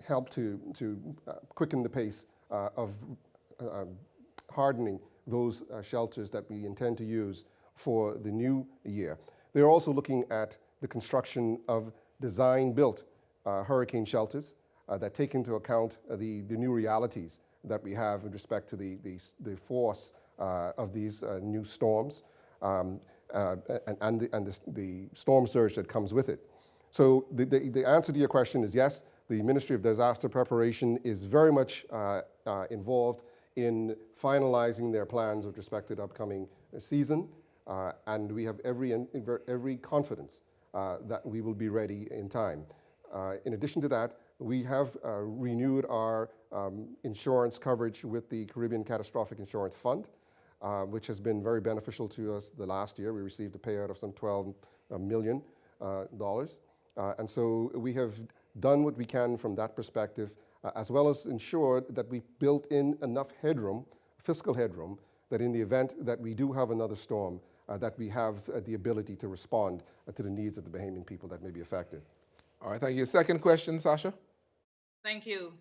help to quicken the pace of hardening those shelters that we intend to use for the new year. They're also looking at the construction of design-built hurricane shelters that take into account the new realities that we have with respect to the force of these new storms and the storm surge that comes with it. So the answer to your question is yes, the Ministry of Disaster Preparation is very much involved in finalizing their plans with respect to the upcoming season, and we have every confidence that we will be ready in time. In addition to that, we have renewed our insurance coverage with the Caribbean Catastrophic Insurance Fund, which has been very beneficial to us the last year. We received a payout of some $12 million. And so we have done what we can from that perspective, as well as ensured that we built in enough headroom, fiscal headroom, that in the event that we do have another storm, that we have the ability to respond to the needs of the Bahamian people that may be affected. All right, thank you. Second question, Sasha? Thank you.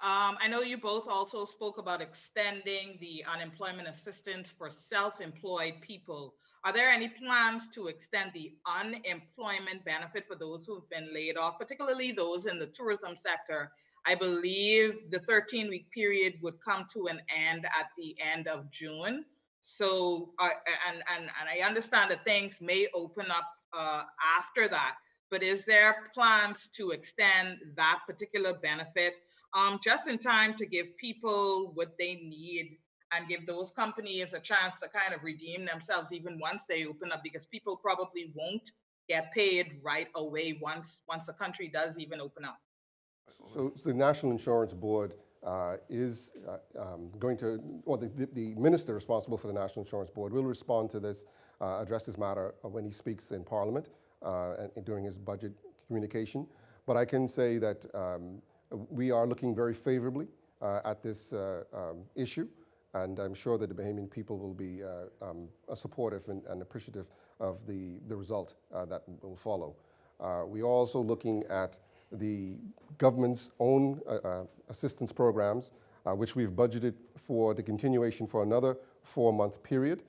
I know you both also spoke about extending the unemployment assistance for self-employed people. Are there any plans to extend the unemployment benefit for those who've been laid off, particularly those in the tourism sector? I believe the 13-week period would come to an end at the end of June. So, and I understand that things may open up after that, but is there plans to extend that particular benefit just in time to give people what they need and give those companies a chance to kind of redeem themselves even once they open up, because people probably won't get paid right away once the country does even open up? So the National Insurance Board is going to, or the minister responsible for the National Insurance Board will respond to this, address this matter when he speaks in Parliament and during his budget communication. But I can say that we are looking very favorably at this issue, and I'm sure that the Bahamian people will be supportive and appreciative of the result that will follow. We are also looking at the government's own assistance programs, which we've budgeted for the continuation for another 4-month period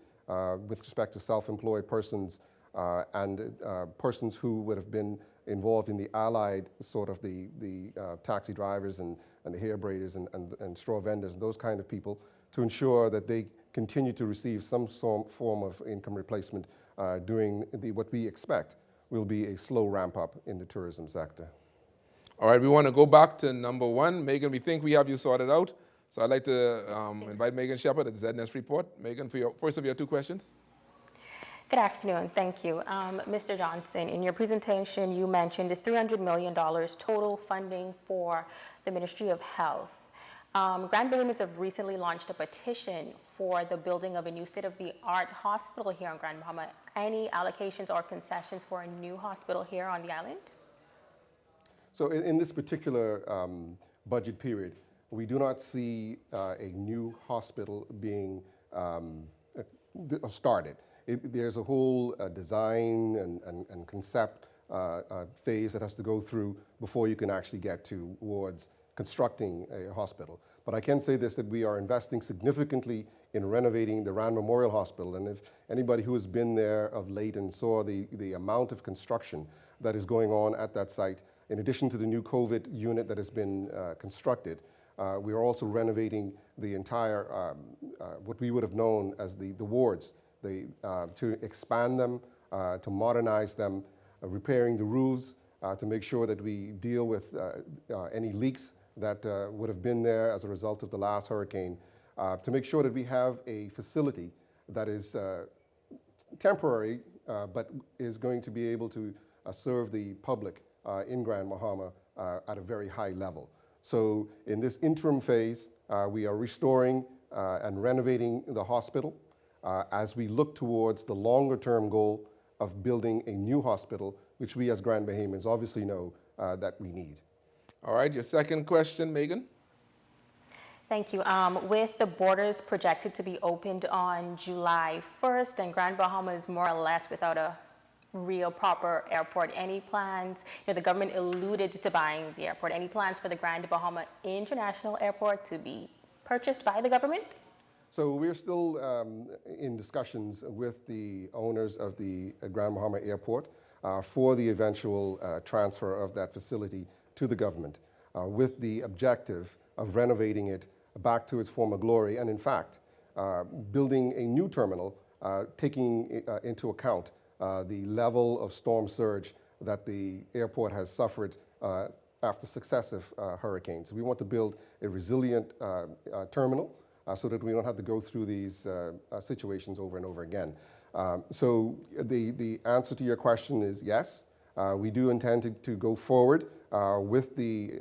with respect to self-employed persons and persons who would have been involved in the allied sort of the taxi drivers and the hair braiders and straw vendors and those kind of people, to ensure that they continue to receive some form of income replacement during what we expect will be a slow ramp up in the tourism sector. All right, we want to go back to number one. Megan, we think we have you sorted out. So I'd like to invite Megan Shepard at the ZNS report. Megan, for your first of your two questions. Good afternoon. Thank you. Mr. Johnson, in your presentation, you mentioned $300 million total funding for the Ministry of Health. Grand Bahamians have recently launched a petition for the building of a new state-of-the-art hospital here on Grand Bahama. Any allocations or concessions for a new hospital here on the island? So in this particular budget period, we do not see a new hospital being started. There's a whole design and concept phase that has to go through before you can actually get towards constructing a hospital. But I can say this, that we are investing significantly in renovating the Rand Memorial Hospital. And if anybody who has been there of late and saw the amount of construction that is going on at that site, in addition to the new COVID unit that has been constructed, we are also renovating the entire, what we would have known as the wards, to expand them, to modernize them, repairing the roofs, to make sure that we deal with any leaks that would have been there as a result of the last hurricane, to make sure that we have a facility that is temporary, but is going to be able to serve the public in Grand Bahama at a very high level. So in this interim phase, we are restoring and renovating the hospital as we look towards the longer term goal of building a new hospital, which we as Grand Bahamians obviously know that we need. All right, your second question, Megan. Thank you. With the borders projected to be opened on July 1st and Grand Bahama is more or less without a real proper airport, any plans? The government alluded to buying the airport. Any plans for the Grand Bahama International Airport to be purchased by the government? So we're still in discussions with the owners of the Grand Bahama Airport for the eventual transfer of that facility to the government with the objective of renovating it back to its former glory and, in fact, building a new terminal, taking into account the level of storm surge that the airport has suffered after successive hurricanes. We want to build a resilient terminal so that we don't have to go through these situations over and over again. So the answer to your question is yes. We do intend to go forward with the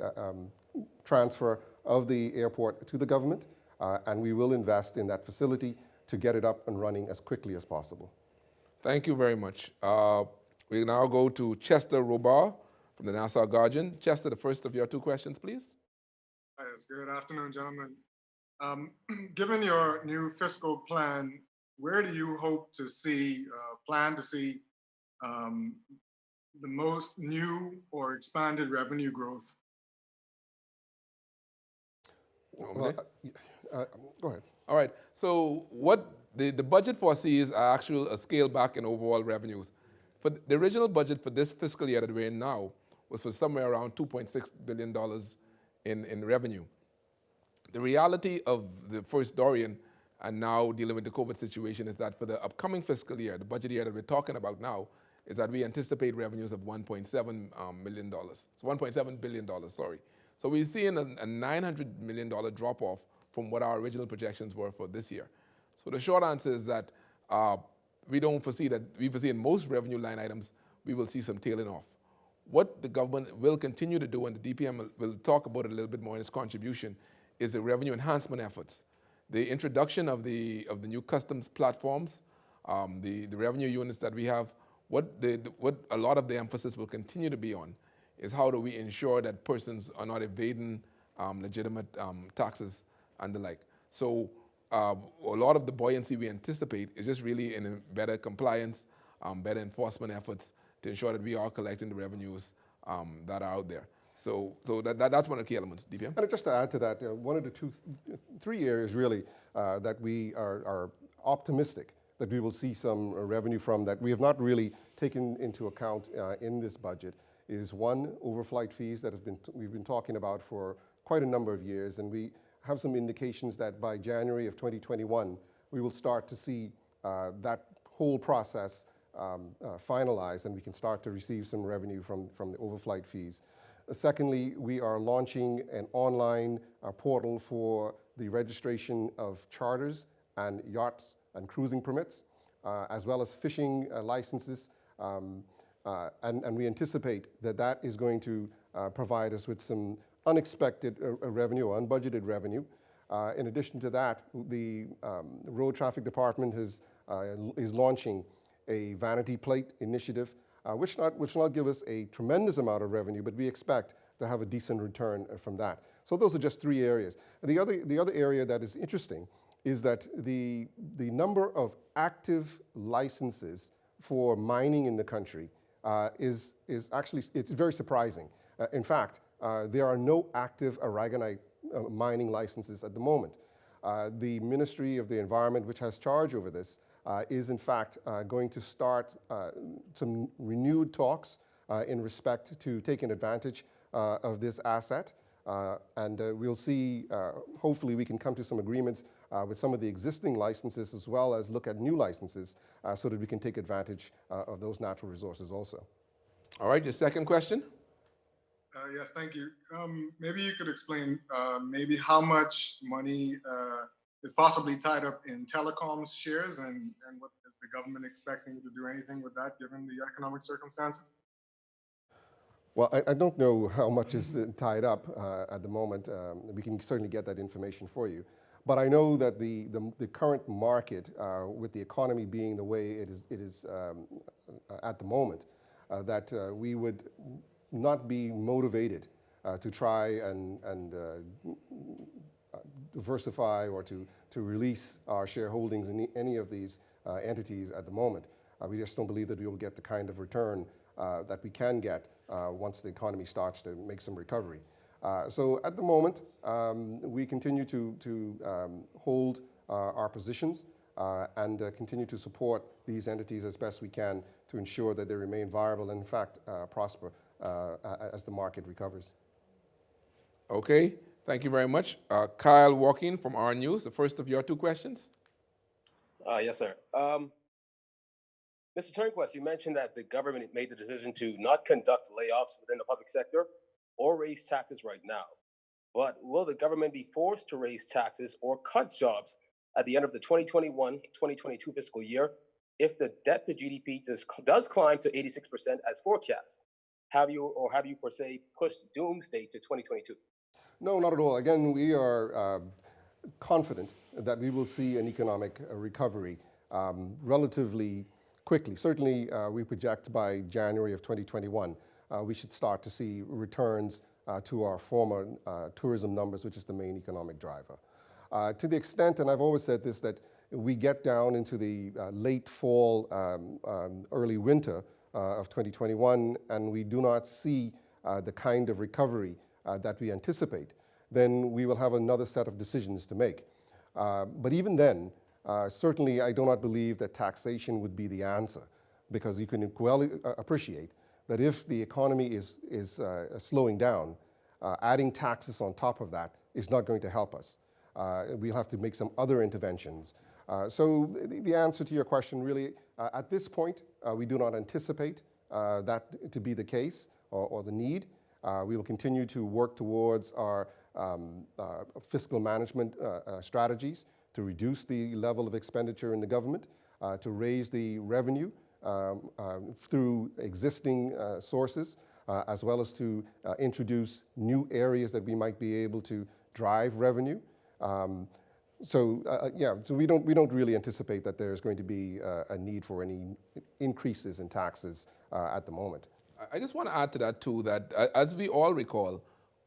transfer of the airport to the government, and we will invest in that facility to get it up and running as quickly as possible. Thank you very much. We now go to Chester Robar from the Nassau Guardian. Chester, the first of your two questions, please. Yes, good afternoon, gentlemen. Given your new fiscal plan, where do you hope to see, plan to see the most new or expanded revenue growth? Well, go ahead. All right. So what the budget foresees are actual a scale back in overall revenues. For the original budget for this fiscal year that we're in now was for somewhere around $2.6 billion in revenue. The reality of the first Dorian and now dealing with the COVID situation is that for the upcoming fiscal year, the budget year that we're talking about now, is that we anticipate revenues of $1.7 million. So $1.7 billion, sorry. So we're seeing a $900 million drop off from what our original projections were for this year. So the short answer is that we foresee in most revenue line items, we will see some tailing off. What the government will continue to do, and the DPM will talk about it a little bit more in its contribution, is the revenue enhancement efforts. The introduction of the new customs platforms, the revenue units that we have, what a lot of the emphasis will continue to be on is how do we ensure that persons are not evading legitimate taxes and the like. So a lot of the buoyancy we anticipate is just really in better compliance, better enforcement efforts to ensure that we are collecting the revenues that are out there. So that's one of the key elements, DPM. And just to add to that, one of the three areas really that we are optimistic that we will see some revenue from that we have not really taken into account in this budget is one, overflight fees that we've been talking about for quite a number of years, and we have some indications that by January of 2021, we will start to see that whole process finalized, and we can start to receive some revenue from the overflight fees. Secondly, we are launching an online portal for the registration of charters and yachts and cruising permits, as well as fishing licenses. And we anticipate that that is going to provide us with some unexpected revenue, unbudgeted revenue. In addition to that, the Road Traffic Department is launching a vanity plate initiative, which will not give us a tremendous amount of revenue, but we expect to have a decent return from that. So those are just three areas. And the other area that is interesting is that the number of active licenses for mining in the country is actually, it's very surprising. In fact, there are no active aragonite mining licenses at the moment. The Ministry of the Environment, which has charge over this, is in fact going to start some renewed talks in respect to taking advantage of this asset. And we'll see, hopefully we can come to some agreements with some of the existing licenses as well as look at new licenses so that we can take advantage of those natural resources also. All right, your second question? Yes, thank you. Maybe you could explain maybe how much money is possibly tied up in telecoms shares, and what is the government expecting to do anything with that given the economic circumstances? Well, I don't know how much is tied up at the moment. We can certainly get that information for you. But I know that the current market, with the economy being the way it is at the moment, that we would not be motivated to try and diversify or to release our shareholdings in any of these entities at the moment. We just don't believe that we will get the kind of return that we can get once the economy starts to make some recovery. So at the moment, we continue to hold our positions and continue to support these entities as best we can to ensure that they remain viable and in fact prosper as the market recovers. Okay, thank you very much. Kyle Walking from R News, the first of your two questions. Yes, sir. Mr. Turnquest, you mentioned that the government made the decision to not conduct layoffs within the public sector or raise taxes right now. But will the government be forced to raise taxes or cut jobs at the end of the 2021-2022 fiscal year if the debt to GDP does climb to 86% as forecast? Have you per se pushed doomsday to 2022? No, not at all. Again, we are confident that we will see an economic recovery relatively quickly. Certainly, we project by January of 2021, we should start to see returns to our former tourism numbers, which is the main economic driver. To the extent, and I've always said this, that we get down into the late fall, early winter of 2021, and we do not see the kind of recovery that we anticipate, then we will have another set of decisions to make. But even then, certainly I do not believe that taxation would be the answer, because you can well appreciate that if the economy is slowing down, adding taxes on top of that is not going to help us. We'll have to make some other interventions. So the answer to your question really, at this point, we do not anticipate that to be the case or the need. We will continue to work towards our fiscal management strategies to reduce the level of expenditure in the government, to raise the revenue through existing sources, as well as to introduce new areas that we might be able to drive revenue. So we don't really anticipate that there's going to be a need for any increases in taxes at the moment. I just want to add to that too, that as we all recall,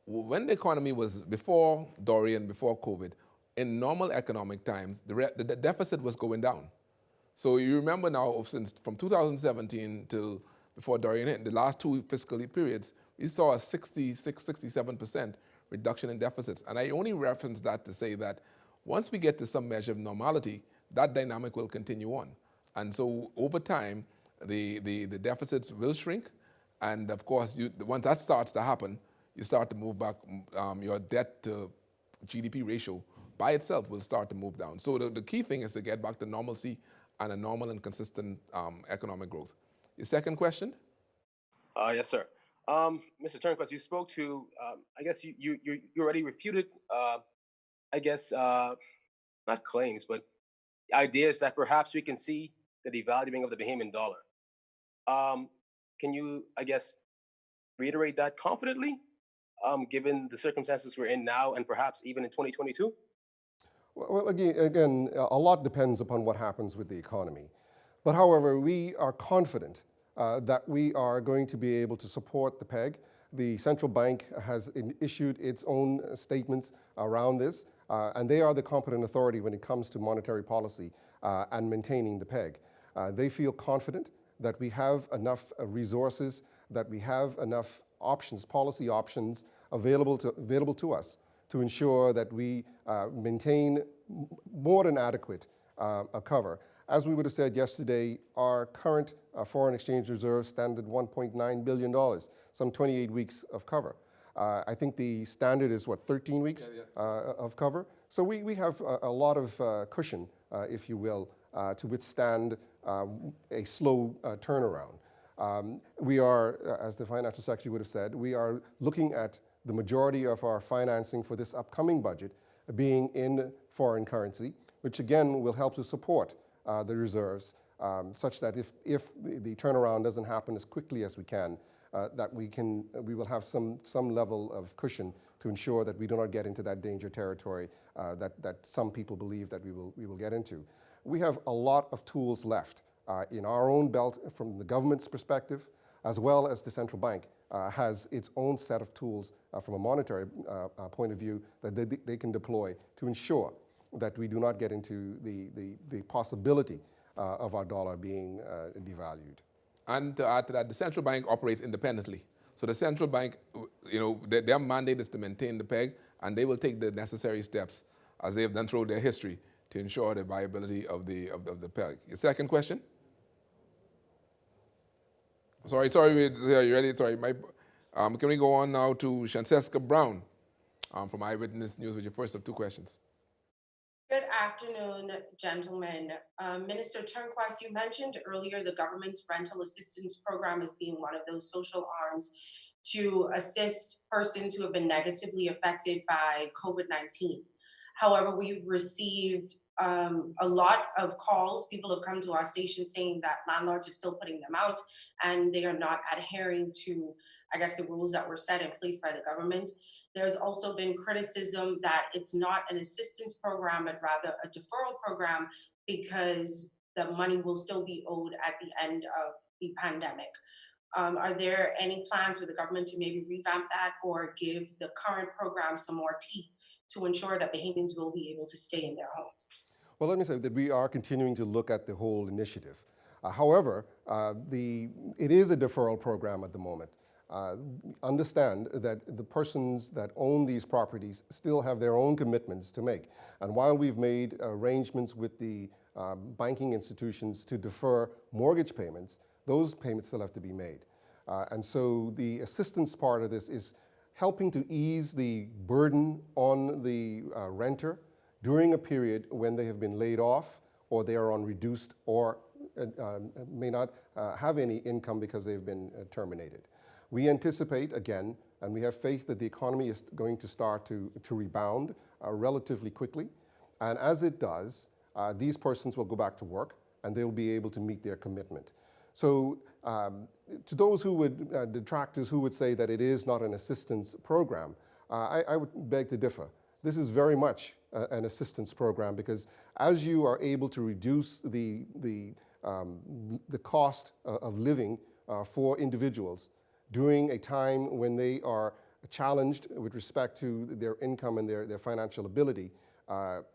when the economy was before Dorian, before COVID, in normal economic times, the deficit was going down. So you remember now, since from 2017 till before Dorian hit, the last two fiscal periods, we saw a 67% reduction in deficits. And I only reference that to say that once we get to some measure of normality, that dynamic will continue on. And so over time, the deficits will shrink. And of course, once that starts to happen, you start to move back, your debt to GDP ratio by itself will start to move down. So the key thing is to get back to normalcy and a normal and consistent economic growth. Your second question? Yes, sir. Mr. Turnquest, you spoke to, I guess you already refuted, I guess, not claims, but ideas that perhaps we can see the devaluing of the Bahamian dollar. Can you, I guess, reiterate that confidently, given the circumstances we're in now and perhaps even in 2022? Well, again, a lot depends upon what happens with the economy. But however, we are confident that we are going to be able to support the PEG. The central bank has issued its own statements around this, and they are the competent authority when it comes to monetary policy and maintaining the PEG. They feel confident that we have enough resources, that we have enough options, policy options available to us to ensure that we maintain more than adequate cover. As we would have said yesterday, our current foreign exchange reserves stand at $1.9 billion, some 28 weeks of cover. I think the standard is, 13 weeks of cover? So we have a lot of cushion, if you will, to withstand a slow turnaround. We are, as the Financial Secretary would have said, we are looking at the majority of our financing for this upcoming budget being in foreign currency, which again will help to support the reserves, such that if the turnaround doesn't happen as quickly as we can, that we will have some level of cushion to ensure that we do not get into that danger territory that some people believe that we will get into. We have a lot of tools left in our own belt from the government's perspective, as well as the central bank has its own set of tools from a monetary point of view that they can deploy to ensure that we do not get into the possibility of our dollar being devalued. And to add to that, the central bank operates independently. So the central bank, their mandate is to maintain the PEG, and they will take the necessary steps, as they have done throughout their history, to ensure the viability of the PEG. Your second question? Sorry, are you ready? Sorry, can we go on now to Shanseska Brown from Eyewitness News with your first of two questions? Good afternoon, gentlemen. Minister Turnquest, you mentioned earlier the government's rental assistance program as being one of those social arms to assist persons who have been negatively affected by COVID-19. However, we've received a lot of calls. People have come to our station saying that landlords are still putting them out and they are not adhering to, I guess, the rules that were set in place by the government. There's also been criticism that it's not an assistance program, but rather a deferral program because the money will still be owed at the end of the pandemic. Are there any plans for the government to maybe revamp that or give the current program some more teeth to ensure that Bahamians will be able to stay in their homes? Well, let me say that we are continuing to look at the whole initiative. However, it is a deferral program at the moment. Understand that the persons that own these properties still have their own commitments to make. And while we've made arrangements with the banking institutions to defer mortgage payments, those payments still have to be made. And so the assistance part of this is helping to ease the burden on the renter during a period when they have been laid off or they are on reduced or may not have any income because they've been terminated. We anticipate, again, and we have faith that the economy is going to start to rebound relatively quickly. And as it does, these persons will go back to work and they'll be able to meet their commitment. So to those who would, detractors who would say that it is not an assistance program, I would beg to differ. This is very much an assistance program because as you are able to reduce the cost of living for individuals during a time when they are challenged with respect to their income and their financial ability,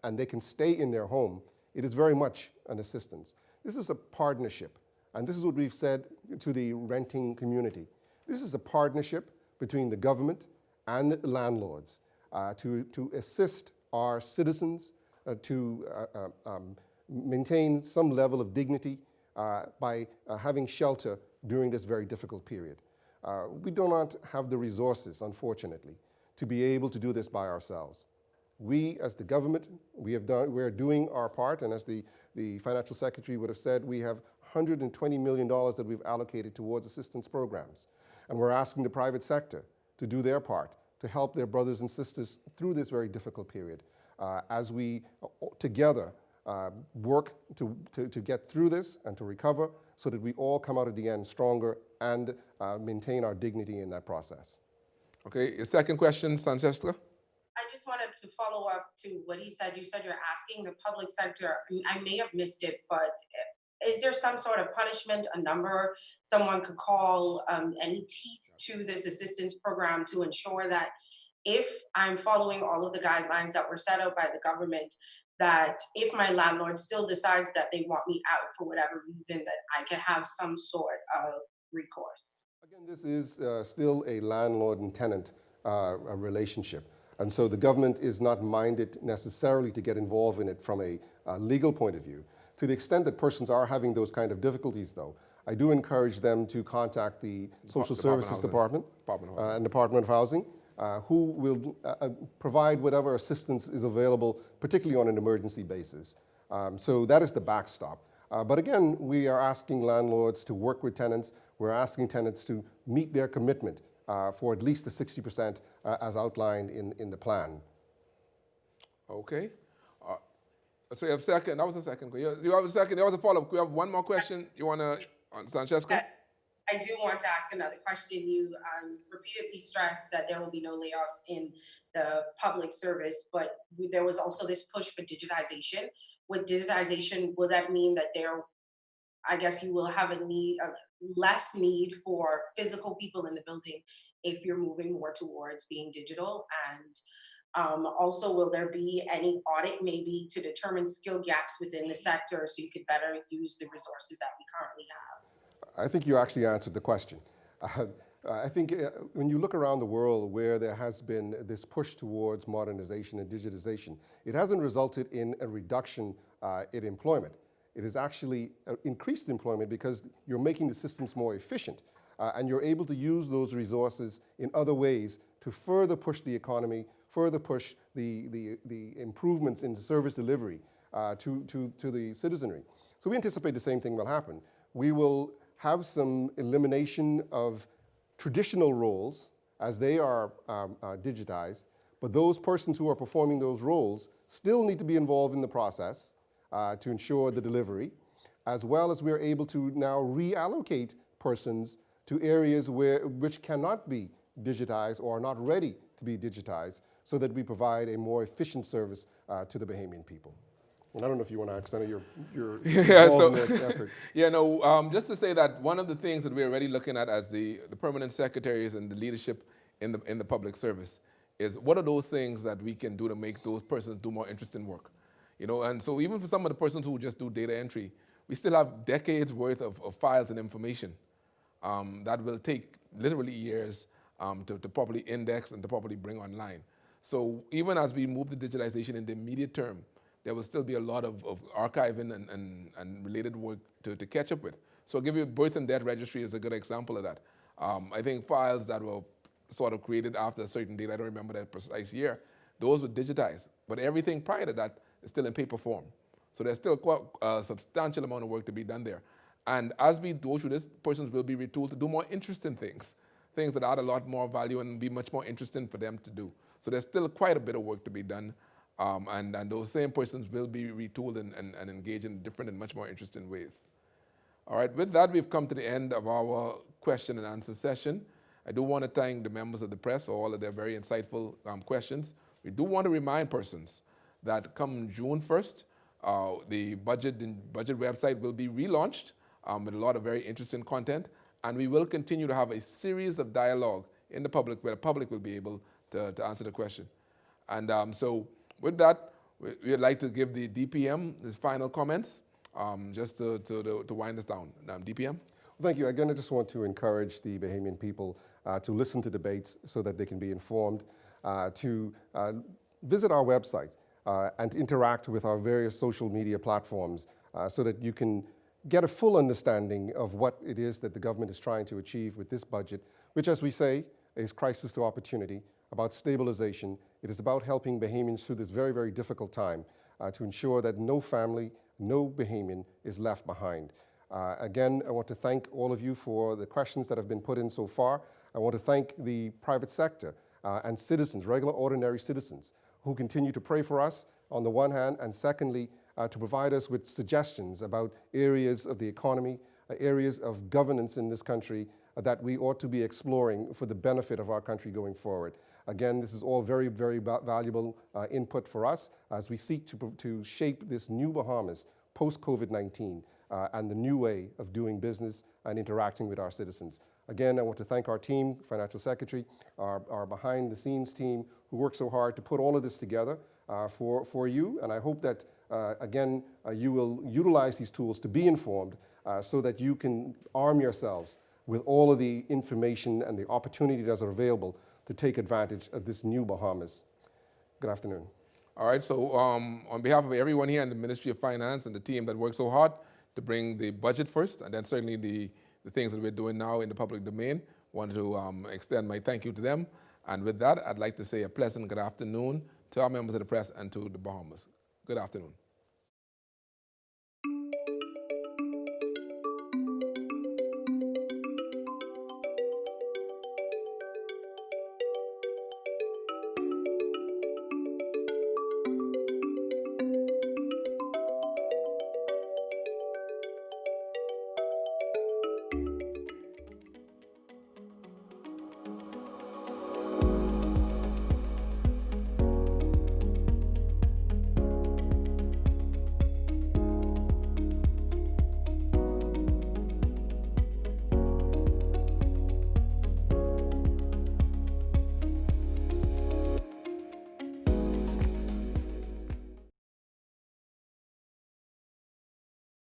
and they can stay in their home, it is very much an assistance. This is a partnership, and this is what we've said to the renting community. This is a partnership between the government and landlords to assist our citizens to maintain some level of dignity by having shelter during this very difficult period. We do not have the resources, unfortunately, to be able to do this by ourselves. We, as the government, we're doing our part, and as the financial secretary would have said, we have $120 million that we've allocated towards assistance programs. And we're asking the private sector to do their part to help their brothers and sisters through this very difficult period as we together work to get through this and to recover so that we all come out at the end stronger and maintain our dignity in that process. Okay, your second question, Francesca? I just wanted to follow up to what he said. You said you're asking the public sector. I may have missed it, but is there some sort of punishment, a number someone could call, any teeth to this assistance program to ensure that if I'm following all of the guidelines that were set out by the government, that if my landlord still decides that they want me out for whatever reason, that I can have some sort of recourse? Again, this is still a landlord and tenant relationship. And so the government is not minded necessarily to get involved in it from a legal point of view. To the extent that persons are having those kind of difficulties, though, I do encourage them to contact the Social Services Department and Department of Housing, who will provide whatever assistance is available, particularly on an emergency basis. So that is the backstop. But again, we are asking landlords to work with tenants. We're asking tenants to meet their commitment for at least the 60% as outlined in the plan. Okay. So you have second. That was the second. You have a second. There was a follow-up. We have one more question. You want to, Francesca? I do want to ask another question. You repeatedly stressed that there will be no layoffs in the public service, but there was also this push for digitization. With digitization, will that mean that I guess you will have less need for physical people in the building if you're moving more towards being digital? And also, will there be any audit maybe to determine skill gaps within the sector so you could better use the resources that we currently have? I think you actually answered the question. I think when you look around the world where there has been this push towards modernization and digitization, it hasn't resulted in a reduction in employment. It has actually increased employment because you're making the systems more efficient and you're able to use those resources in other ways to further push the economy, further push the improvements in service delivery to the citizenry. So we anticipate the same thing will happen. We will have some elimination of traditional roles as they are digitized, but those persons who are performing those roles still need to be involved in the process to ensure the delivery, as well as we're able to now reallocate persons to areas which cannot be digitized or are not ready to be digitized, so that we provide a more efficient service to the Bahamian people. And I don't know if you want to extend your involved in that effort. Yeah, no, just to say that one of the things that we're already looking at as the permanent secretaries and the leadership in the public service is what are those things that we can do to make those persons do more interesting work. You know, and so even for some of the persons who just do data entry, we still have decades worth of files and information that will take literally years to properly index and to properly bring online. So even as we move the digitalization in the immediate term, there will still be a lot of archiving and related work to catch up with. So I'll give you birth and death registry is a good example of that. I think files that were sort of created after a certain date, I don't remember that precise year, those were digitized. But everything prior to that is still in paper form. So there's still quite a substantial amount of work to be done there. And as we go through this, persons will be retooled to do more interesting things that add a lot more value and be much more interesting for them to do. So there's still quite a bit of work to be done. And those same persons will be retooled and engage in different and much more interesting ways. All right, with that, we've come to the end of our question and answer session. I do want to thank the members of the press for all of their very insightful questions. We do want to remind persons that come June 1st, the budget website will be relaunched with a lot of very interesting content, and we will continue to have a series of dialogue in the public where the public will be able to answer the question. And so with that, we'd like to give the DPM his final comments, just to wind us down. DPM? Thank you. Again, I just want to encourage the Bahamian people to listen to debates so that they can be informed, to visit our website. and interact with our various social media platforms so that you can get a full understanding of what it is that the government is trying to achieve with this budget, which, as we say, is crisis to opportunity, about stabilization. It is about helping Bahamians through this very, very difficult time to ensure that no family, no Bahamian is left behind. Again, I want to thank all of you for the questions that have been put in so far. I want to thank the private sector and citizens, regular, ordinary citizens, who continue to pray for us on the one hand, and secondly, to provide us with suggestions about areas of the economy, areas of governance in this country that we ought to be exploring for the benefit of our country going forward. Again, this is all very, very valuable input for us as we seek to shape this new Bahamas post-COVID-19 and the new way of doing business and interacting with our citizens. Again, I want to thank our team, Financial Secretary, our behind-the-scenes team who worked so hard to put all of this together for you. And I hope that, again, you will utilize these tools to be informed so that you can arm yourselves with all of the information and the opportunities that are available to take advantage of this new Bahamas. Good afternoon. All right, so on behalf of everyone here in the Ministry of Finance and the team that worked so hard to bring the budget first, and then certainly the things that we're doing now in the public domain, wanted to extend my thank you to them. And with that, I'd like to say a pleasant good afternoon to our members of the press and to the Bahamas. Good afternoon.